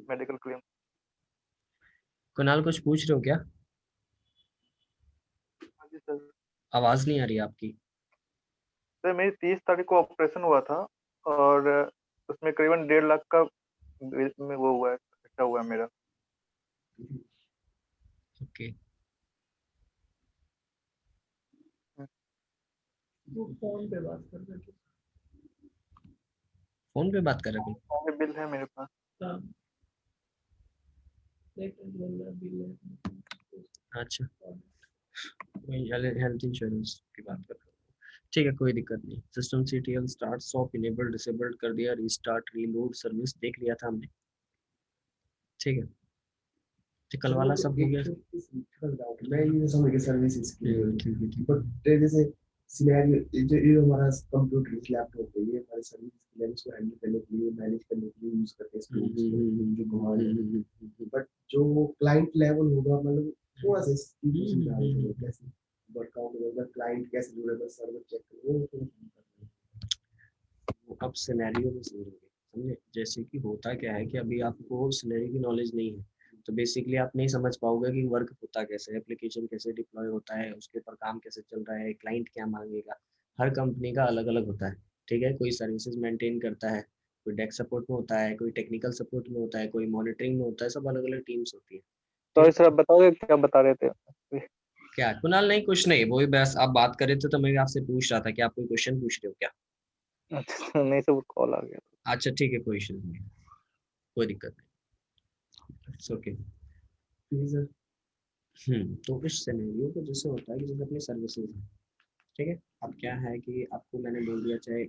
मेडिकल क्लेम। कुणाल कुछ पूछ रहे हो क्या? हाँ जी सर। आवाज नहीं आ रही आपकी। सर मेरी 30 तारीख को ऑपरेशन हुआ था और उसमें करीबन 1.5 लाख का में वो हुआ है, खर्चा हुआ है मेरा। ओके वो फोन पे बात कर रहे थे। फोन पे बात कर रहे हो? और बिल है मेरे पास। हाँ। एक मिनट बोल रहा बिल है। अच्छा हेल्थ इंश्योरेंस की बात कर रहे हो, ठीक है कोई दिक्कत नहीं। System CTL start stop enabled disabled कर दिया, रीस्टार्ट रीलोड सर्विस देख लिया था हमने, ठीक है। तो कल वाला सब हो गया। मैं ये समझ गया सर्विसेज की, ठीक है ठीक बट जैसे सिनेरियो जो ये हमारा कंप्यूटर लैपटॉप है, ये हमारे सर्विस के लिए इसको हैंडल करने के लिए, मैनेज करने के लिए यूज करते हैं इसको, जो कमांड है। बट जो क्लाइंट लेवल होगा, मतलब थोड़ा सा इसकी समझा दो कैसे वर्कआउट होगा, क्लाइंट कैसे जुड़ेगा, सर्वर चेक करेगा, वो थोड़ा समझ वो अब सिनेरियो में समझोगे, समझे। जैसे कि होता क्या है कि अभी आपको सिनेरियो की नॉलेज नहीं है, तो बेसिकली आप नहीं समझ पाओगे कि वर्क होता कैसे है, एप्लीकेशन कैसे डिप्लॉय होता है, उसके ऊपर काम कैसे चल रहा है, क्लाइंट क्या मांगेगा। हर कंपनी का अलग अलग होता है, ठीक है। कोई सर्विसेज मेंटेन करता है, कोई डेस्क सपोर्ट में होता है, कोई टेक्निकल सपोर्ट में होता है, कोई मॉनिटरिंग में होता है, सब अलग अलग टीम्स होती है। सॉरी सर, आप बताओगे क्या बता रहे थे? क्या कुणाल? नहीं कुछ नहीं, वही बस आप बात कर रहे थे तो मैं आपसे पूछ रहा था कि आप कोई क्वेश्चन पूछ रहे हो क्या? अच्छा नहीं सर, कॉल आ गया। अच्छा ठीक है कोई इशू नहीं, कोई दिक्कत नहीं, इट्स ओके। सर। तो इस सिनेरियो को जैसे होता है कि जैसे अपनी सर्विसेज है, ठीक है। अब क्या है कि आपको मैंने बोल दिया, चाहे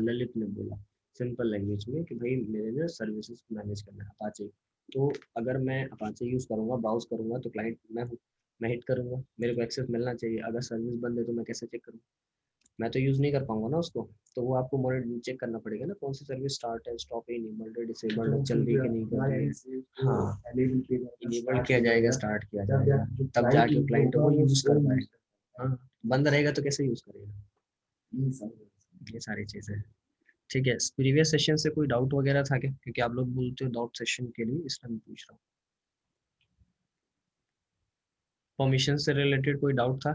ललित ने बोला सिंपल लैंग्वेज में कि भाई मेरे ना सर्विसेज मैनेज करना है अपाचे, तो अगर मैं अपाचे यूज़ करूँगा, ब्राउज करूँगा, तो क्लाइंट मैं हूँ, मैं हिट करूँगा, मेरे को एक्सेस मिलना चाहिए। अगर सर्विस बंद है तो मैं कैसे चेक करूँ? मैं तो यूज़ नहीं कर पाऊंगा ना उसको। तो वो आपको मॉनिटर चेक करना पड़ेगा ना, कौन सी सर्विस स्टार्ट है, स्टॉप है, इनेबल्ड है, डिसेबल्ड है, चल रही है कि नहीं कर रही है। हाँ इनेबल किया जाएगा, स्टार्ट किया जाएगा, तब जाके क्लाइंट वो यूज़ कर पाएगा। हाँ बंद रहेगा तो कैसे यूज़ करेगा, ये सारी चीज़ें। ठीक है, प्रीवियस सेशन से कोई डाउट वगैरह था क्या? क्योंकि आप लोग बोलते हो डाउट सेशन के लिए, इसलिए मैं पूछ रहा हूँ। परमिशन से रिलेटेड कोई डाउट था?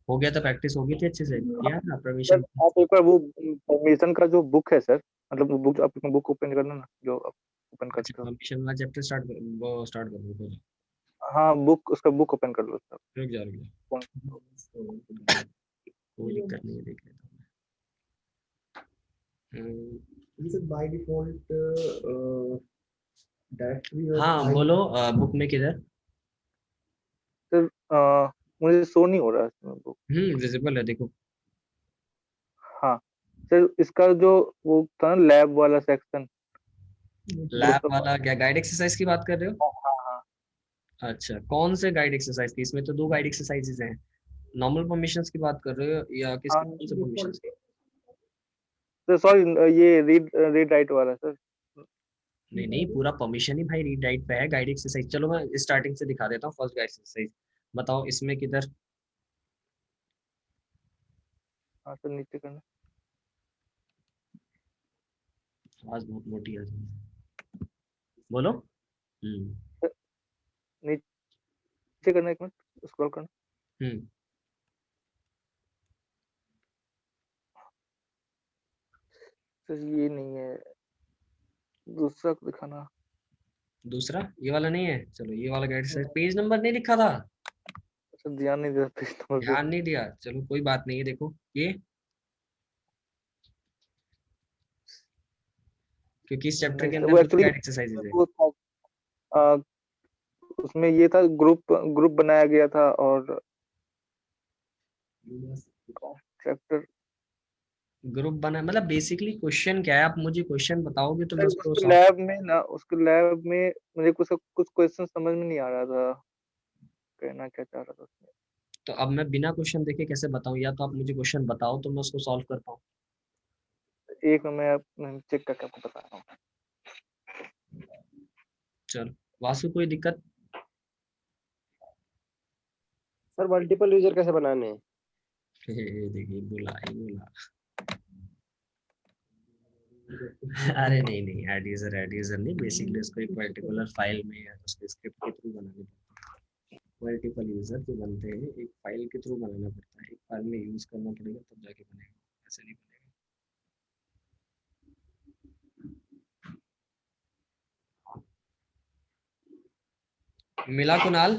हो गया था, प्रैक्टिस हो गई थी अच्छे से, किया ना सर परमिशन? आप एक बार वो परमिशन का जो बुक है सर, मतलब वो बुक आप बुक ओपन करना ना, जो आप ओपन अच्छा करते हो। परमिशन वाला चैप्टर स्टार्ट वो स्टार्ट कर दो। हाँ बुक, उसका बुक ओपन कर लो सर। रुक जा रुक जा, कौन? कोई दिक्कत नहीं है, देख लेता हूँ। बाय डिफॉल्ट डायरेक्टरी और हाँ बोलो, बुक में किधर? सर मुझे शो नहीं हो रहा है इसमें बुक। विजिबल है देखो। हाँ सर, इसका जो वो था ना लैब वाला सेक्शन, लैब वाला क्या गाइड एक्सरसाइज की बात कर रहे हो? हाँ हाँ। अच्छा कौन से गाइड एक्सरसाइज की? इसमें तो दो गाइड एक्सरसाइजेज हैं। नॉर्मल परमिशंस की बात कर रहे हो या किसकी, हाँ कौन से परमिशंस की? सर सॉरी, ये रीड रीड राइट वाला सर। नहीं नहीं, पूरा परमिशन ही भाई रीड राइट पे है। गाइड एक्सरसाइज चलो मैं स्टार्टिंग से दिखा देता हूँ, फर्स्ट गाइड एक्सरसाइज बताओ इसमें किधर? हाँ सर नीचे करना। आवाज बहुत मोटी है, बोलो। सर, नीचे करना, एक मिनट स्क्रॉल करना। हम्म सर ये नहीं है, दूसरा दिखाना। दूसरा ये वाला नहीं है? चलो ये वाला गाइड एक्सरसाइज, पेज नंबर नहीं लिखा था, सर ध्यान नहीं दिया पेज नंबर पे। ध्यान नहीं दिया, चलो कोई बात नहीं है। देखो ये, क्योंकि इस चैप्टर नहीं के सर, अंदर वो दो एक्चुअली गाइड एक्सरसाइजेज है। वो था, अ, उसमें ये था, ग्रुप ग्रुप बनाया गया था और चैप्टर। ग्रुप बना मतलब बेसिकली क्वेश्चन क्या है, आप मुझे क्वेश्चन बताओगे तो मैं सर उसको उसके सॉल्व। लैब में ना, उसके लैब में मुझे कुछ कुछ क्वेश्चन समझ में नहीं आ रहा था, कहना क्या चाह रहा था उसमें। तो अब मैं बिना क्वेश्चन देखे कैसे बताऊं? या तो आप मुझे क्वेश्चन बताओ तो मैं उसको सॉल्व कर पाऊँ। एक मैं चेक करके आपको बता रहा हूँ। चलो वासु कोई दिक्कत? सर मल्टीपल यूजर कैसे बनाने हैं? देखिए बोला ही बोला। अरे नहीं नहीं, एड यूजर नहीं, बेसिकली उसको एक पर्टिकुलर फाइल में या उसके स्क्रिप्ट के थ्रू बनाने पड़ता है। मल्टीपल यूजर जो बनते हैं एक फाइल के थ्रू बनाना पड़ता है, एक फाइल में यूज करना पड़ेगा तब जाके बनेगा। से नहीं बनेगा। मिला कुणाल?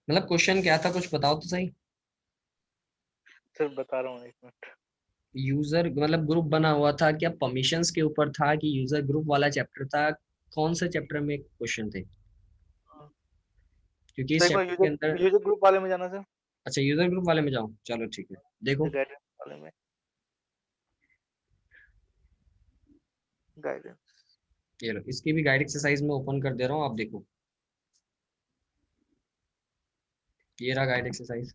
मतलब क्वेश्चन क्या था, कुछ बताओ तो सही। सर बता रहा हूँ, एक मिनट। यूजर मतलब ग्रुप बना हुआ था, क्या परमिशंस के ऊपर था कि यूजर ग्रुप वाला चैप्टर था? कौन से चैप्टर में क्वेश्चन थे? क्योंकि सर इस एक बार चैप्टर के अंदर, यूजर ग्रुप वाले में जाना सर, अच्छा यूजर ग्रुप वाले में जाऊं, चलो ठीक है। देखो गाइडेंस वाले में, गाइडेंस। ये लो, इसकी भी गाइड एक्सरसाइज में ओपन कर दे रहा हूँ, आप देखो। ये रहा गाइड एक्सरसाइज।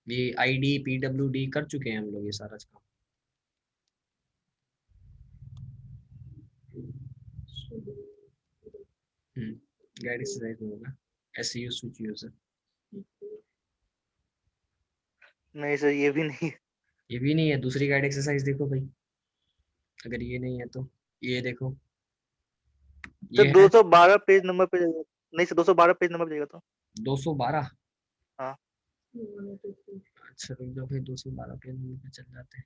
ये आईडी पीडब्ल्यूडी कर चुके हैं हम लोग ये सारा काम। गाइड एक्सरसाइज में होगा एसयू स्विच यूजर। नहीं सर ये भी नहीं है। ये भी नहीं है, दूसरी गाइड एक्सरसाइज देखो भाई, अगर ये नहीं है तो ये देखो, सर ये है 212 पेज नंबर पे जाइएगा। नहीं सर 212 पेज नंबर पे जाइएगा तो। 212। हाँ। अच्छा रुक जाओ फिर, 212 पे चल जाते हैं।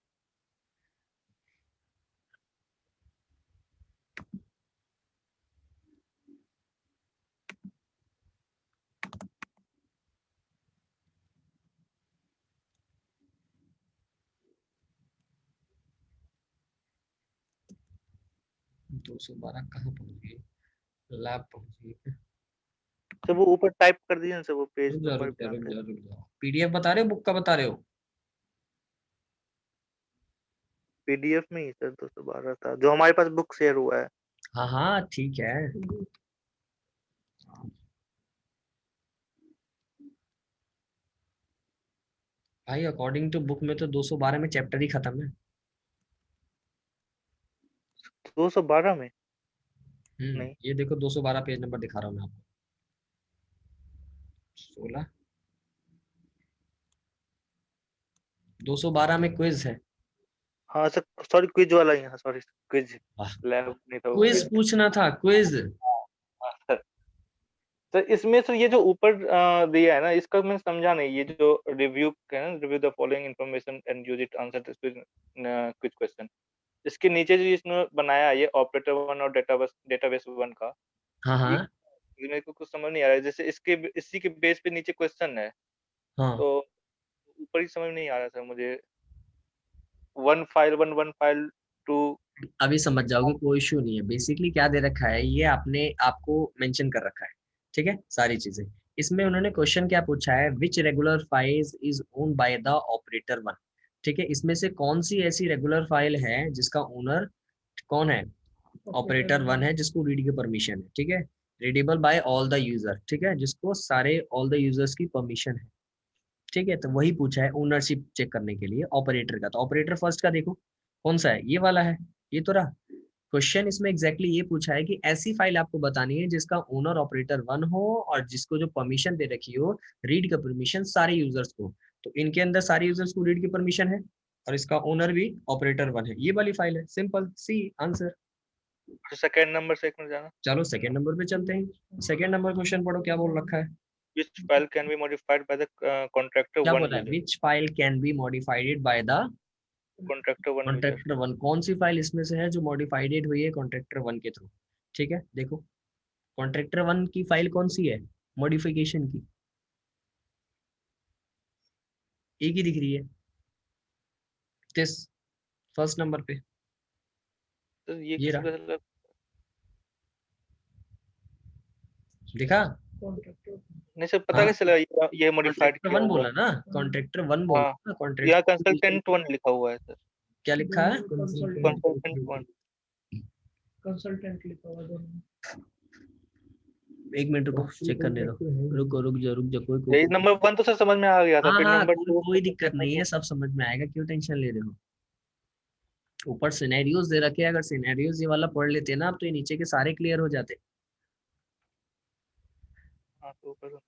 दो सौ बारह कहाँ पहुंच गई? लैब पहुंच गई। सर वो ऊपर टाइप कर दीजिए ना सर, वो पेज रुक जाओ नंबर रुक पे जाओ रुक आता है। जाओ रुक जाओ, पीडीएफ बता रहे हो बुक का बता रहे हो? पीडीएफ में ही सर 212 था जो हमारे पास बुक शेयर हुआ है। हाँ हाँ ठीक है। भाई अकॉर्डिंग टू बुक में तो 212 में चैप्टर ही खत्म है। 212 में नहीं। ये देखो 212 पेज नंबर दिखा रहा हूँ मैं आपको। 16 212 में क्विज है। हाँ सर सॉरी क्विज वाला ही है, सॉरी क्विज, वाह, लैब नहीं था वो क्विज क्विज। पूछना था, क्विज। हाँ सर इसमें सर ये जो ऊपर दिया है ना, इसका मैं समझा नहीं, ये जो रिव्यू है ना, review the following information and use it answer this quiz question. इसके नीचे जो इसने बनाया है ये ऑपरेटर वन और डेटाबेस वन का, हाँ ये हाँ ये मेरे को कुछ समझ नहीं आ रहा है। जैसे इसके इसी के बेस पे नीचे क्वेश्चन है, हाँ। तो ऊपर ही समझ नहीं आ रहा सर मुझे। One file one, one file two. अभी समझ जाओगे, कोई इशू नहीं है। बेसिकली क्या दे रखा है, ये आपने आपको मेंशन कर रखा है, ठीक है सारी चीजें। इसमें उन्होंने क्वेश्चन क्या पूछा है, which regular file is owned by the operator one. ठीक है, इसमें से कौन सी ऐसी रेगुलर फाइल है जिसका ओनर कौन है? ऑपरेटर वन है, जिसको रीड की परमिशन है। ठीक है, readable by all the user, ठीक है, जिसको सारे ऑल द यूजर्स की परमिशन है। ठीक है, तो वही पूछा है ओनरशिप चेक करने के लिए ऑपरेटर का। तो ऑपरेटर फर्स्ट का देखो कौन सा है, ये वाला है, ये तो रहा। क्वेश्चन इसमें एग्जैक्टली ये पूछा है कि ऐसी फाइल आपको बतानी है जिसका ओनर ऑपरेटर वन हो और जिसको जो परमिशन दे रखी हो, रीड का परमिशन सारे यूजर्स को। तो इनके अंदर सारे यूजर्स को रीड की परमिशन है और इसका ओनर भी ऑपरेटर वन है, ये वाली फाइल है। Simple see answer. Second number से एक मिनट जाना। चलो सेकंड नंबर पे चलते हैं। सेकंड नंबर क्वेश्चन पढ़ो, क्या बोल रखा है? Which file can be modified by the contractor क्या one बोला है? user? Which file can be modified by the Contractor one user. Contractor one. कौन सी फाइल इसमें से है जो मॉडिफाइड हुई है कॉन्ट्रैक्टर वन के थ्रू? ठीक है, देखो कॉन्ट्रैक्टर वन की फाइल कौन सी है मॉडिफिकेशन की? एक ही दिख रही है, किस फर्स्ट नंबर पे? तो ये ये किसी रहा, का देखा? नहीं सर, पता हाँ, कैसे चला ये मॉडिफाइड कॉन्ट्रैक्टर किया वन हुआ बोला ना, कॉन्ट्रैक्टर वन बोला हाँ, ना, यहाँ कॉन्ट्रैक्टर कंसल्टेंट वन लिखा हुआ है सर। क्या लिखा है? Consultant one. कंसल्टेंट लिखा हुआ दोनों। एक मिनट रुको, चेक करने दो। रुको रुक जा रुक जा, कोई यही नंबर वन तो सर समझ में आ गया था, हाँ फिर हाँ, नंबर कोई टू। कोई दिक्कत नहीं है, सब समझ में आएगा, क्यों टेंशन ले रहे हो? ऊपर सिनेरियोज दे रखे हैं, अगर सिनेरियोज ये वाला पढ़ लेते ना आप, तो ये नीचे के सारे क्लियर हो जाते। हाँ तो ऊपर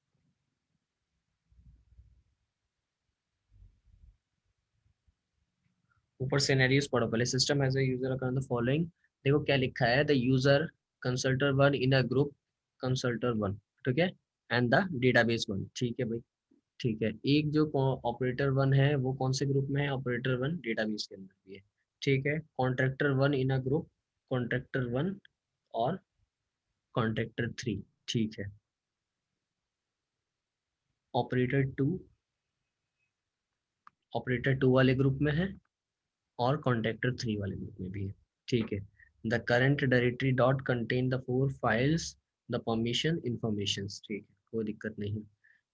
ऊपर सिनेरियोज पढ़ो पहले। System as a user account the following, देखो क्या लिखा है, the user consulter one in a group consulter one, ठीक है, एंड द डेटाबेस 1। ठीक है भाई, ठीक है। एक जो ऑपरेटर 1 है वो कौन से ग्रुप में है? ऑपरेटर 1 डेटाबेस के अंदर भी है। ठीक है, contractor 1 in a group, contractor 1 और कॉन्ट्रैक्टर 3। ठीक है, ऑपरेटर 2 वाले ग्रुप में है और कॉन्ट्रैक्टर 3 वाले ग्रुप में भी है। ठीक है, the current directory dot contain the 4 files the permission information. ठीक है, कोई दिक्कत नहीं।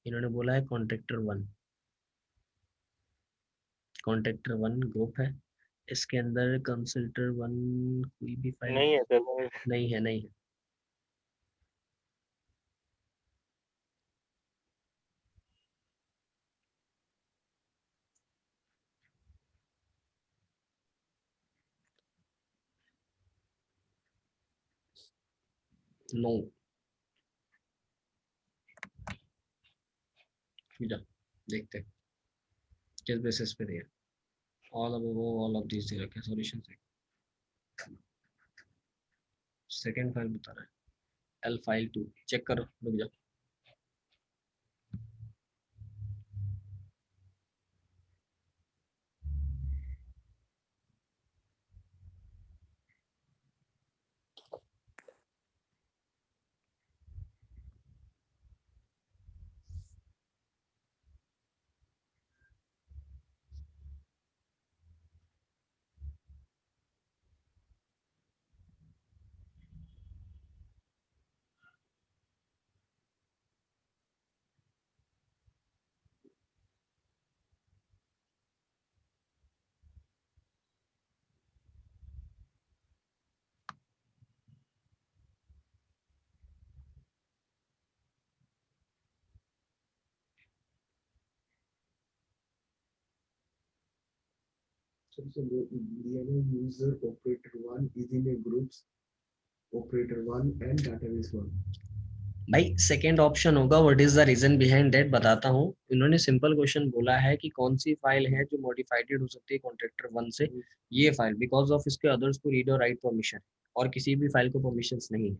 इन्होंने बोला है कॉन्ट्रैक्टर 1, कॉन्ट्रैक्टर 1 ग्रुप है, इसके अंदर कंसल्टर 1 कोई भी फाइल नहीं है सर, नहीं है, नहीं है। नो, देखते हैं किस बेसिस पे दिया। ऑल ऑफ दिस दे रखे सॉल्यूशन से। सेकंड फाइल बता रहा है, एल फाइल 2 चेक करो, रुक जाओ। So DNA user operator 1 is in a groups operator 1 and database 1. भाई सेकंड ऑप्शन होगा, what is the reason behind that बताता हूँ। इन्होंने सिंपल क्वेश्चन बोला है कि कौन सी फाइल है जो मॉडिफाइड हो सकती है कॉन्ट्रैक्टर 1 से। ये फाइल बिकॉज ऑफ इसके अदर्स को रीड और राइट परमिशन और किसी भी फाइल को परमिशंस नहीं है।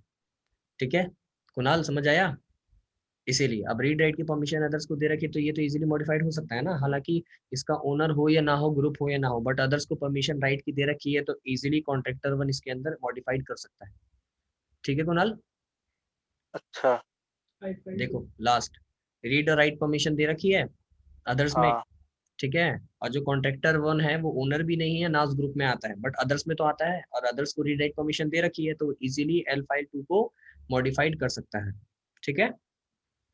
ठीक है कुणाल, समझ आया? इसीलिए अब रीड राइट की परमिशन अदर्स को दे रखी तो ये तो इजीली मॉडिफाइड हो सकता है ना, हालांकि इसका ओनर हो या ना हो, ग्रुप हो या ना हो, बट अदर्स को परमिशन राइट की दे रखी है तो इजीली कॉन्ट्रैक्टर 1 इसके अंदर मॉडिफाइड कर सकता है। ठीक है कुणाल, अच्छा देखो लास्ट रीड और राइट परमिशन दे रखी है अदर्स में। हाँ ठीक है, और जो कॉन्ट्रैक्टर 1 है वो ओनर भी नहीं है ना, उस ग्रुप में आता है, बट अदर्स में तो आता है और अदर्स को रीड राइट परमिशन दे रखी है तो इजीली एल फाइल 2 को मॉडिफाइड कर सकता है। ठीक है,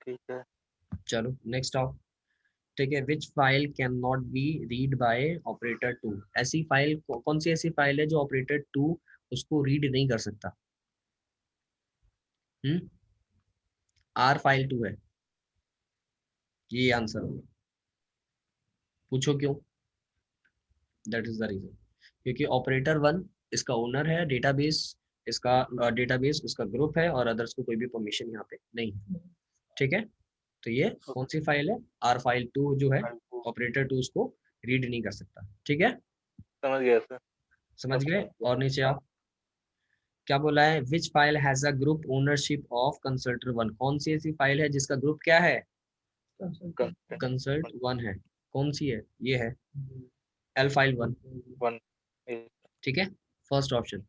ठीक है। चलो नेक्स्ट आओ। ठीक है, which file can not be read by operator 2। ऐसी फाइल कौन सी ऐसी फाइल है जो ऑपरेटर 2 उसको रीड नहीं कर सकता? आर फाइल 2 है, ये आंसर होगा। पूछो क्यों? दैट इज द रीजन, क्योंकि ऑपरेटर 1 इसका ओनर है, डेटाबेस इसका ग्रुप है और अदर्स को कोई भी परमिशन यहाँ पे नहीं है। ठीक है, तो ये कौन सी फाइल है? आर फाइल 2 जो है, ऑपरेटर 2 उसको रीड नहीं कर सकता। ठीक है, समझ गया सर। समझ अब गए? समझ गया। और नीचे आओ, क्या बोला है? Which file has a group ownership of consulter 1। कौन सी ऐसी फाइल है जिसका ग्रुप क्या है? कंसल्ट 1 है। कौन सी है? ये है एल फाइल 1। वन ठीक है, first option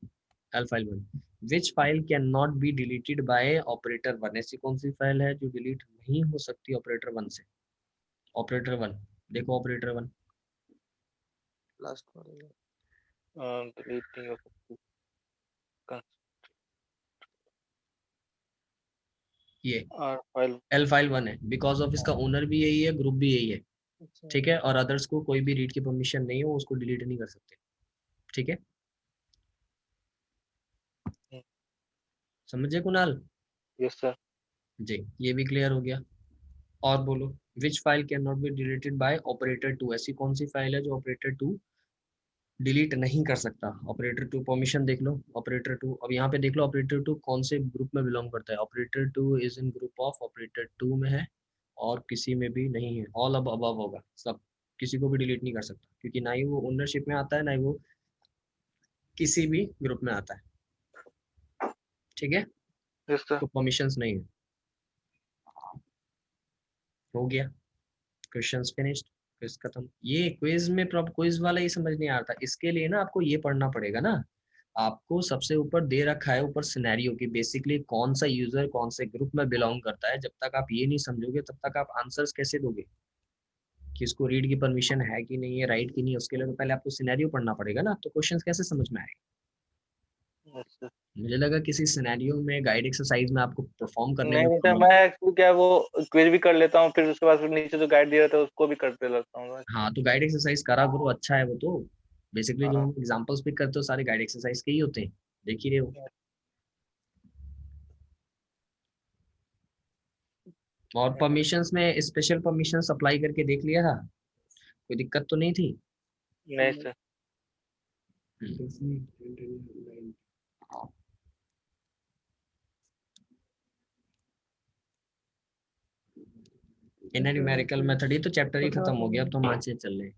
L file 1। Which file can not be deleted by operator 1। ऐसी कौन सी फाइल है जो डिलीट नहीं हो सकती ऑपरेटर 1 से? ऑपरेटर 1, देखो ऑपरेटर 1, लास्ट वाले डिलीट नहीं हो सकती। ये आर फाइल एल फाइल 1 है, बिकॉज ऑफ इसका ओनर भी यही है, ग्रुप भी यही है। अच्छा ठीक है, और अदर्स को कोई भी रीड की परमिशन नहीं हो, उसको डिलीट नहीं कर सकते। ठीक है, समझे कुणाल? Yes sir. जी, ये भी क्लियर हो गया। और बोलो, which file can not be deleted by operator 2। ऐसी कौन सी फाइल है जो ऑपरेटर 2 डिलीट नहीं कर सकता? ऑपरेटर 2 परमिशन देख लो, ऑपरेटर 2, अब यहाँ पे देख लो ऑपरेटर 2 कौन से ग्रुप में बिलोंग करता है। Operator 2 is in group of, operator 2 में है और किसी में भी नहीं है, ऑल अब अबव होगा सब, किसी को भी डिलीट नहीं कर सकता क्योंकि ना ही वो ओनरशिप में आता है ना ही वो किसी भी ग्रुप में आता है। ठीक है, यस सर। तो परमिशंस नहीं है। हो गया, क्वेश्चंस फिनिश्ड, क्विज खत्म। ये क्विज में क्विज वाला ही समझ नहीं आ रहा था, इसके लिए ना आपको ये पढ़ना पड़ेगा ना, आपको सबसे ऊपर दे रखा है ऊपर सिनेरियो की, बेसिकली कौन सा यूजर कौन से ग्रुप में बिलोंग करता है। जब तक आप ये नहीं समझोगे तब तक आप आंसर्स कैसे दोगे कि इसको रीड की परमिशन है कि नहीं है, राइट की नहीं है। उसके लिए तो पहले आपको सिनेरियो पढ़ना पड़ेगा ना, तो क्वेश्चंस कैसे समझ में आएगा। अच्छा मुझे लगा किसी सिनेरियो में गाइड एक्सरसाइज में आपको परफॉर्म करने में नहीं तो प्रॉब्लम। मैं एक्चुअली क्या वो क्विज भी कर लेता हूँ, फिर उसके बाद फिर नीचे जो गाइड दिया रहता है उसको भी करते रहता हूँ मैं। हाँ तो गाइड एक्सरसाइज करा करो, अच्छा है वो तो। बेसिकली जो हाँ हम एग्जांपल्स पिक करते हो सारे गाइड एक्सरसाइज के ही होते हैं, देख ही रहे हो। और परमिशंस में स्पेशल परमिशंस अप्लाई करके देख लिया था, कोई दिक्कत तो नहीं थी। नहीं सर। इन न्यूमेरिकल मेथड, ये तो चैप्टर ही खत्म हो गया, अब तो हम आज से चल रहे हैं।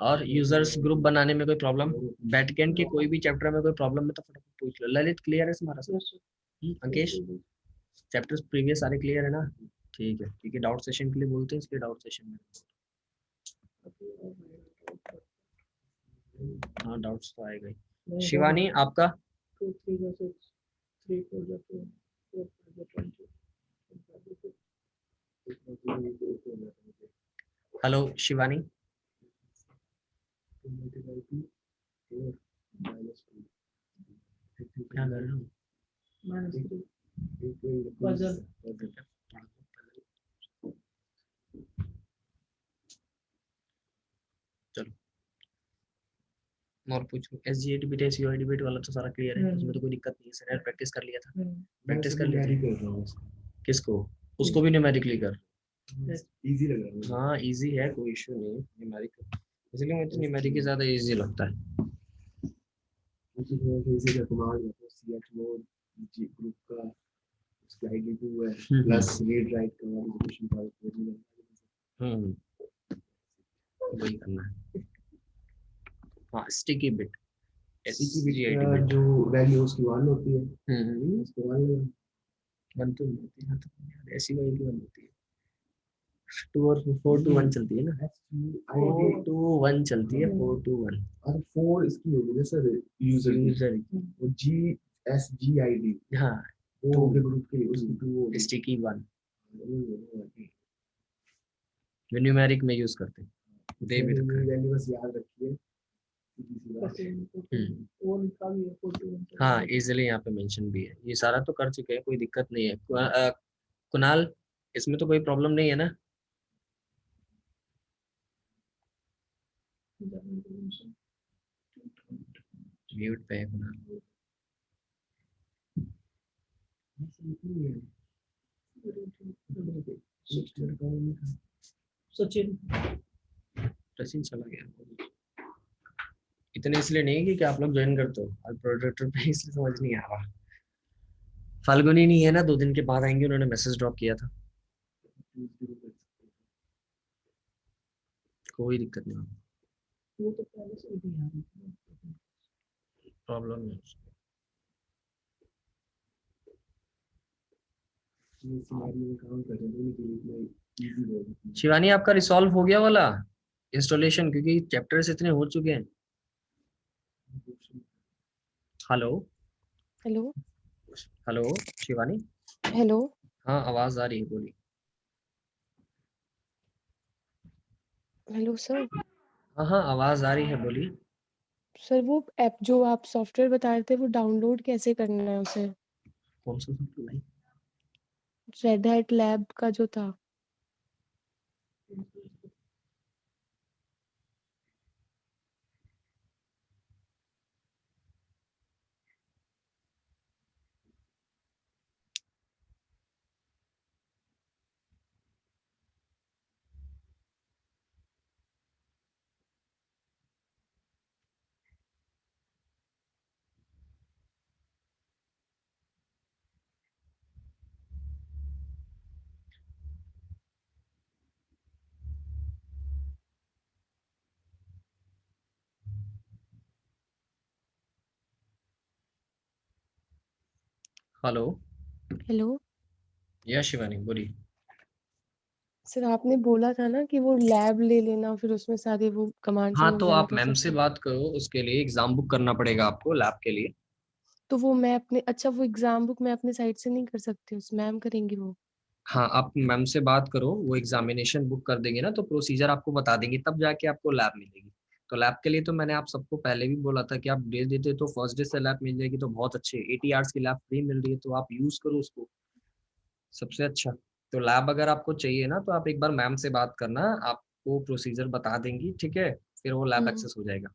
और यूजर्स ग्रुप बनाने में कोई प्रॉब्लम, बैकएंड के कोई भी चैप्टर में कोई प्रॉब्लम है तो फटाफट पूछ लो। ललित क्लियर है तुम्हारा सब? अंकेश चैप्टर्स प्रीवियस सारे क्लियर है ना? ठीक है, ठीक है। डाउट सेशन के लिए बोलते हैं, इसलिए डाउट सेशन में। हाँ डाउट्स तो आएगा ही। शिवानी आपका? 2 3 6 3 4 4 4 20 हेलो शिवानी, क्या कर रहे हो? पजल चलो और पूछो। एसजीए डिबेट एसयूआई डिबेट वाला तो सारा क्लियर है, उसमें तो कोई दिक्कत नहीं है। सर प्रैक्टिस कर लिया था, प्रैक्टिस कर ली थी। किसको? उसको भी न्यूमेरिकली कर। इजी लग रहा है। हाँ इजी है, कोई इशू नहीं न्यूमेरिकल, इसलिए मुझे तो न्यूमेरिकल ज्यादा इजी लगता है। उसी तरह से इसी का कमांड है तो सीएच मोड जी ग्रुप का स्लाइड भी हुआ है प्लस रीड राइट का मॉडिफिकेशन का हम्म वही करना है। हाँ स्टिकी बिट, स्टिकी बिट जो वैल्यू उसकी 1 होती है उसको 1 वन तो नहीं होती है, तो ऐसी वही की वन होती है। 2 और 4 to 1 चलती है ना, 4 to 1 चलती है, 4 to 1। और 4 इसकी होगी ना सर यूजर यूजर वो GSGID हाँ वो के ग्रुप के लिए उसकी 2 होगी स्टिकी 1 जो न्यूमेरिक में यूज करते हैं, दे भी रखा है। वैल्यू बस याद रखिए वो लिखा भी है 41 हाँ इजीली यहाँ पे मेंशन भी है, ये सारा तो कर चुके हैं, कोई दिक्कत नहीं है। कुणाल इसमें तो कोई प्रॉब्लम नहीं है ना? म्यूट पे है कुणाल। सचिन सचिन चला गया, इतने इसलिए नहीं कि आप लोग ज्वाइन करते हो आज प्रोजेक्टर पे, इसलिए समझ नहीं आ रहा। फाल्गुनी नहीं है ना, 2 दिन के बाद आएंगे, उन्होंने मैसेज ड्रॉप किया था। कोई दिक्कत नहीं, वो तो पहले से ही आ रही थी। प्रॉब्लम नहीं। शिवानी आपका रिसॉल्व हो गया वाला इंस्टॉलेशन, क्योंकि चैप्टर्स इतने हो चुके हैं। Hello hello hello Shivani, hello हाँ आवाज आ रही है, बोली। Hello sir. हाँ हाँ आवाज आ रही है, बोली। सर वो ऐप जो आप सॉफ्टवेयर बता रहे थे वो डाउनलोड कैसे करना है उसे? कौन सा सॉफ्टवेयर? रेड हैट लैब का जो था। हेलो हेलो या शिवानी बोली। सर आपने बोला था ना कि वो लैब ले लेना, फिर उसमें सारे वो कमांड्स हाँ मिल तो जाएगा आप तो मैम फिर से तो। बात करो, उसके लिए एग्जाम बुक करना पड़ेगा आपको लैब के लिए। तो वो मैं अपने, अच्छा वो एग्जाम बुक मैं अपने साइड से नहीं कर सकती, उस मैम करेंगी वो? हाँ आप मैम से बात करो, वो एग्जामिनेशन बुक कर देंगे ना तो प्रोसीजर आपको बता देंगे, तब जाके आपको लैब मिलेगी। तो लैब के लिए तो मैंने आप सबको पहले भी बोला था कि आप दे देते तो फर्स्ट डे से लैब मिल जाएगी तो बहुत अच्छे, 80 आवर्स की लैब फ्री मिल रही है तो आप यूज करो उसको, सबसे अच्छा। तो लैब अगर आपको चाहिए ना तो आप एक बार मैम से बात करना, आपको प्रोसीजर बता देंगी, ठीक है, फिर वो लैब एक्सेस हो जाएगा।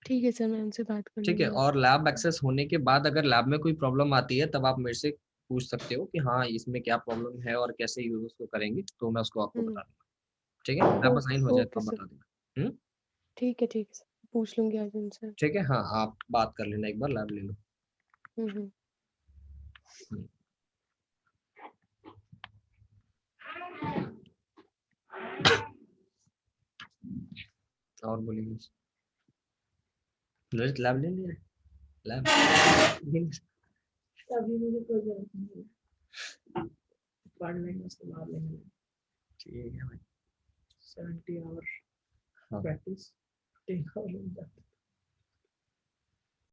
ठीक है सर, मैं उनसे बात कर ठीक है, लूंगी। और लैब एक्सेस होने के बाद अगर लैब में कोई प्रॉब्लम आती है तब आप मेरे से पूछ सकते हो कि हाँ इसमें क्या प्रॉब्लम है और कैसे यूज उसको करेंगे, तो मैं उसको आपको हम्म। बता दूंगा। ठीक है, लैब असाइन हो जाए तो ओके आप सर, बता देना। ठीक है सर, पूछ लूंगी आज उनसे। ठीक है, हाँ आप बात कर लेना, एक बार लैब ले लो। हम्म। हम्म, और बोलिए, लैब ले लिया, लैब अभी मुझे कोई जरूरत नहीं है, पढ़ लेंगे उसके बाद लेंगे। ठीक है भाई। 70 आवर हाँ प्रैक्टिस 10 आवर